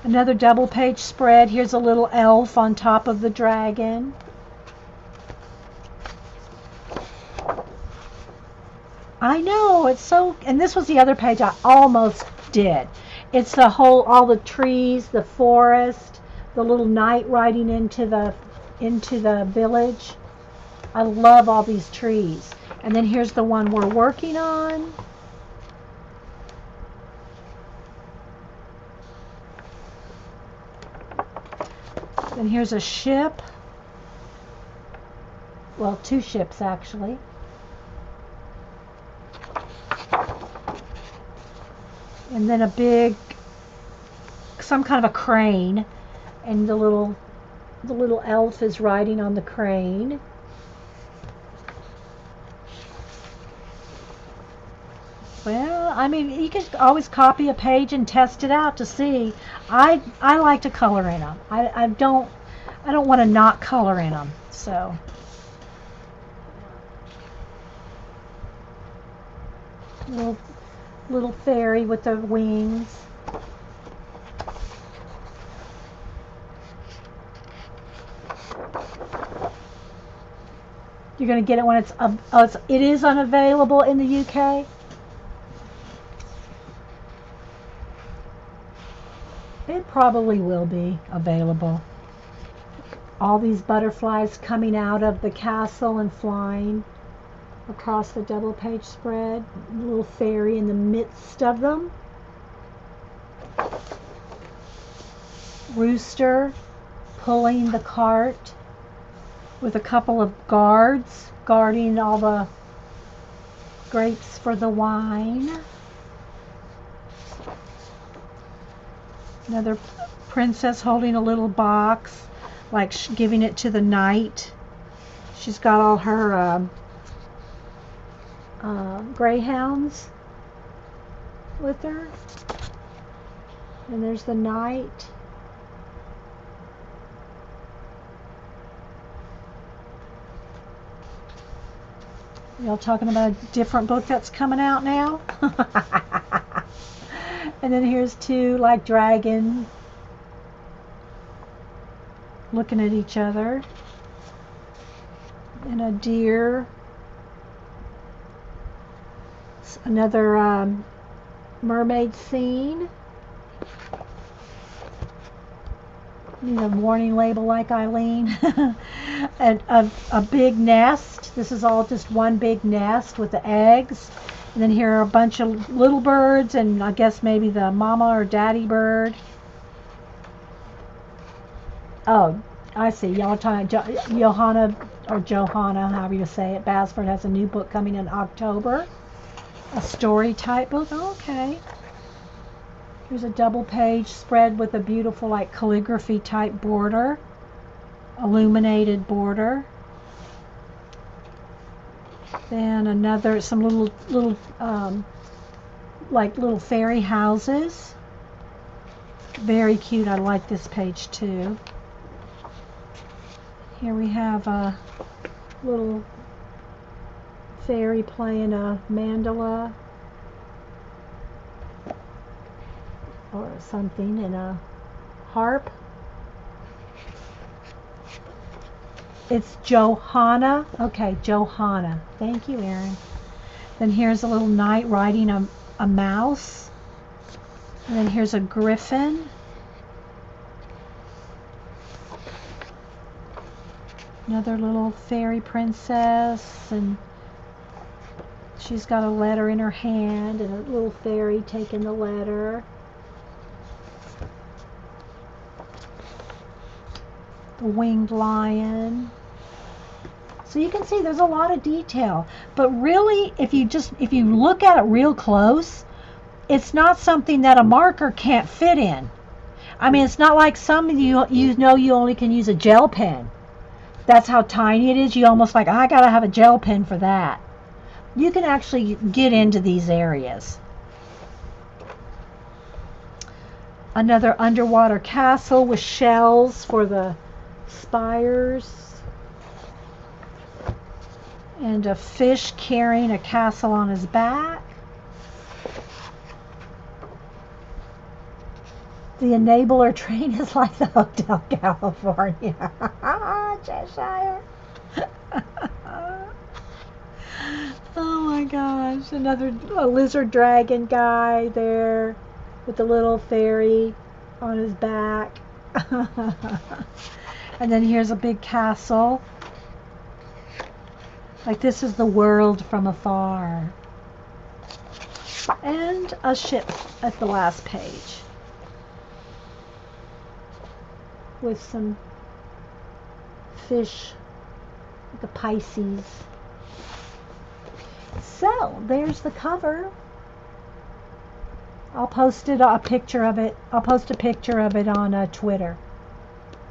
Another double page spread. Here's a little elf on top of the dragon. I know, it's so, and this was the other page I almost did. It's all the trees, the forest, the little knight riding into the village. I love all these trees. And then here's the one we're working on. Then here's a ship. Well, two ships actually. And then a big, some kind of a crane, and the little elf is riding on the crane. Well, I mean, you can always copy a page and test it out to see. I like to color in them. I don't want to not color in them. So little fairy with the wings. You're gonna get it when it is unavailable in the UK. It probably will be available. All these butterflies coming out of the castle and flying across the double page spread. A little fairy in the midst of them. Rooster pulling the cart with a couple of guards guarding all the grapes for the wine. Another princess holding a little box, like giving it to the knight. She's got all her greyhounds with her. And there's the knight. Y'all talking about a different book that's coming out now? And then here's two like dragon looking at each other. And a deer. Another mermaid scene. Need a warning label like Eileen. And a big nest. This is all just one big nest with the eggs. And then here are a bunch of little birds, and I guess maybe the mama or daddy bird. Oh, I see. Y'all are talking Johanna, however you say it. Basford has a new book coming in October. A story type book. Oh, okay. Here's a double page spread with a beautiful like calligraphy type border. Illuminated border. Then another, some little fairy houses. Very cute. I like this page too. Here we have a little fairy playing a mandala or something, and a harp. It's Johanna. Okay, Johanna. Thank you, Erin. Then here's a little knight riding a mouse. And then here's a griffin. Another little fairy princess, and she's got a letter in her hand, and a little fairy taking the letter. The winged lion. So you can see there's a lot of detail, but really if you look at it real close, it's not something that a marker can't fit in. I mean, it's not like some of you only can use a gel pen. That's how tiny it is. You almost like, I gotta have a gel pen for that. You can actually get into these areas. Another underwater castle with shells for the spires, and a fish carrying a castle on his back. The enabler train is like the Hotel California. Cheshire. Oh my gosh, another lizard dragon guy there with the little fairy on his back. And then here's a big castle. Like this is the world from afar. And a ship at the last page with some fish, like a Pisces. So there's the cover. I'll post a picture of it. I'll post a picture of it on Twitter,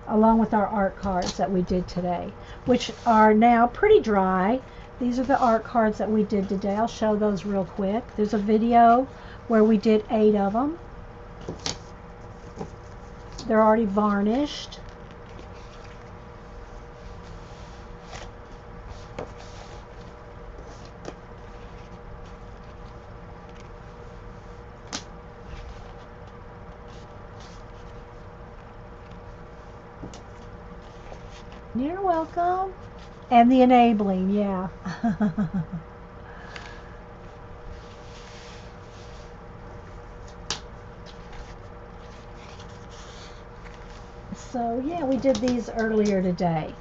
along with our art cards that we did today, which are now pretty dry. These are the art cards that we did today. I'll show those real quick. There's a video where we did 8 of them. They're already varnished. You're welcome. And the enabling, yeah. So yeah, we did these earlier today.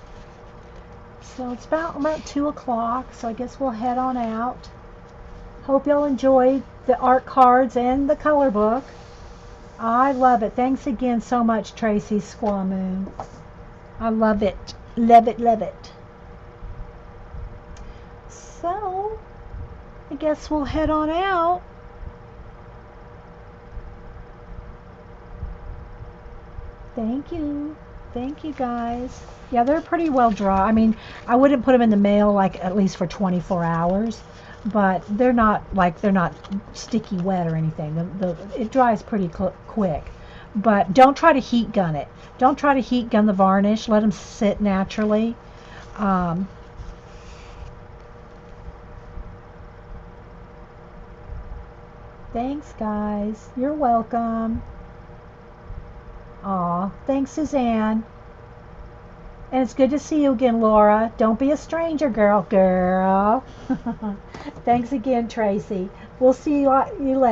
So it's about 2 o'clock, so I guess we'll head on out. Hope y'all enjoyed the art cards and the color book. I love it. Thanks again so much, Tracy Squaw Moon. I love it. Love it, love it. So, I guess we'll head on out. Thank you. Thank you, guys. Yeah, they're pretty well dry. I mean, I wouldn't put them in the mail like at least for 24 hours, but they're not sticky wet or anything. It dries pretty quick. But don't try to heat gun it. Don't try to heat gun the varnish. Let them sit naturally. Thanks, guys. You're welcome. Aw, thanks, Suzanne. And it's good to see you again, Laura. Don't be a stranger, girl. Thanks again, Tracy. We'll see you later.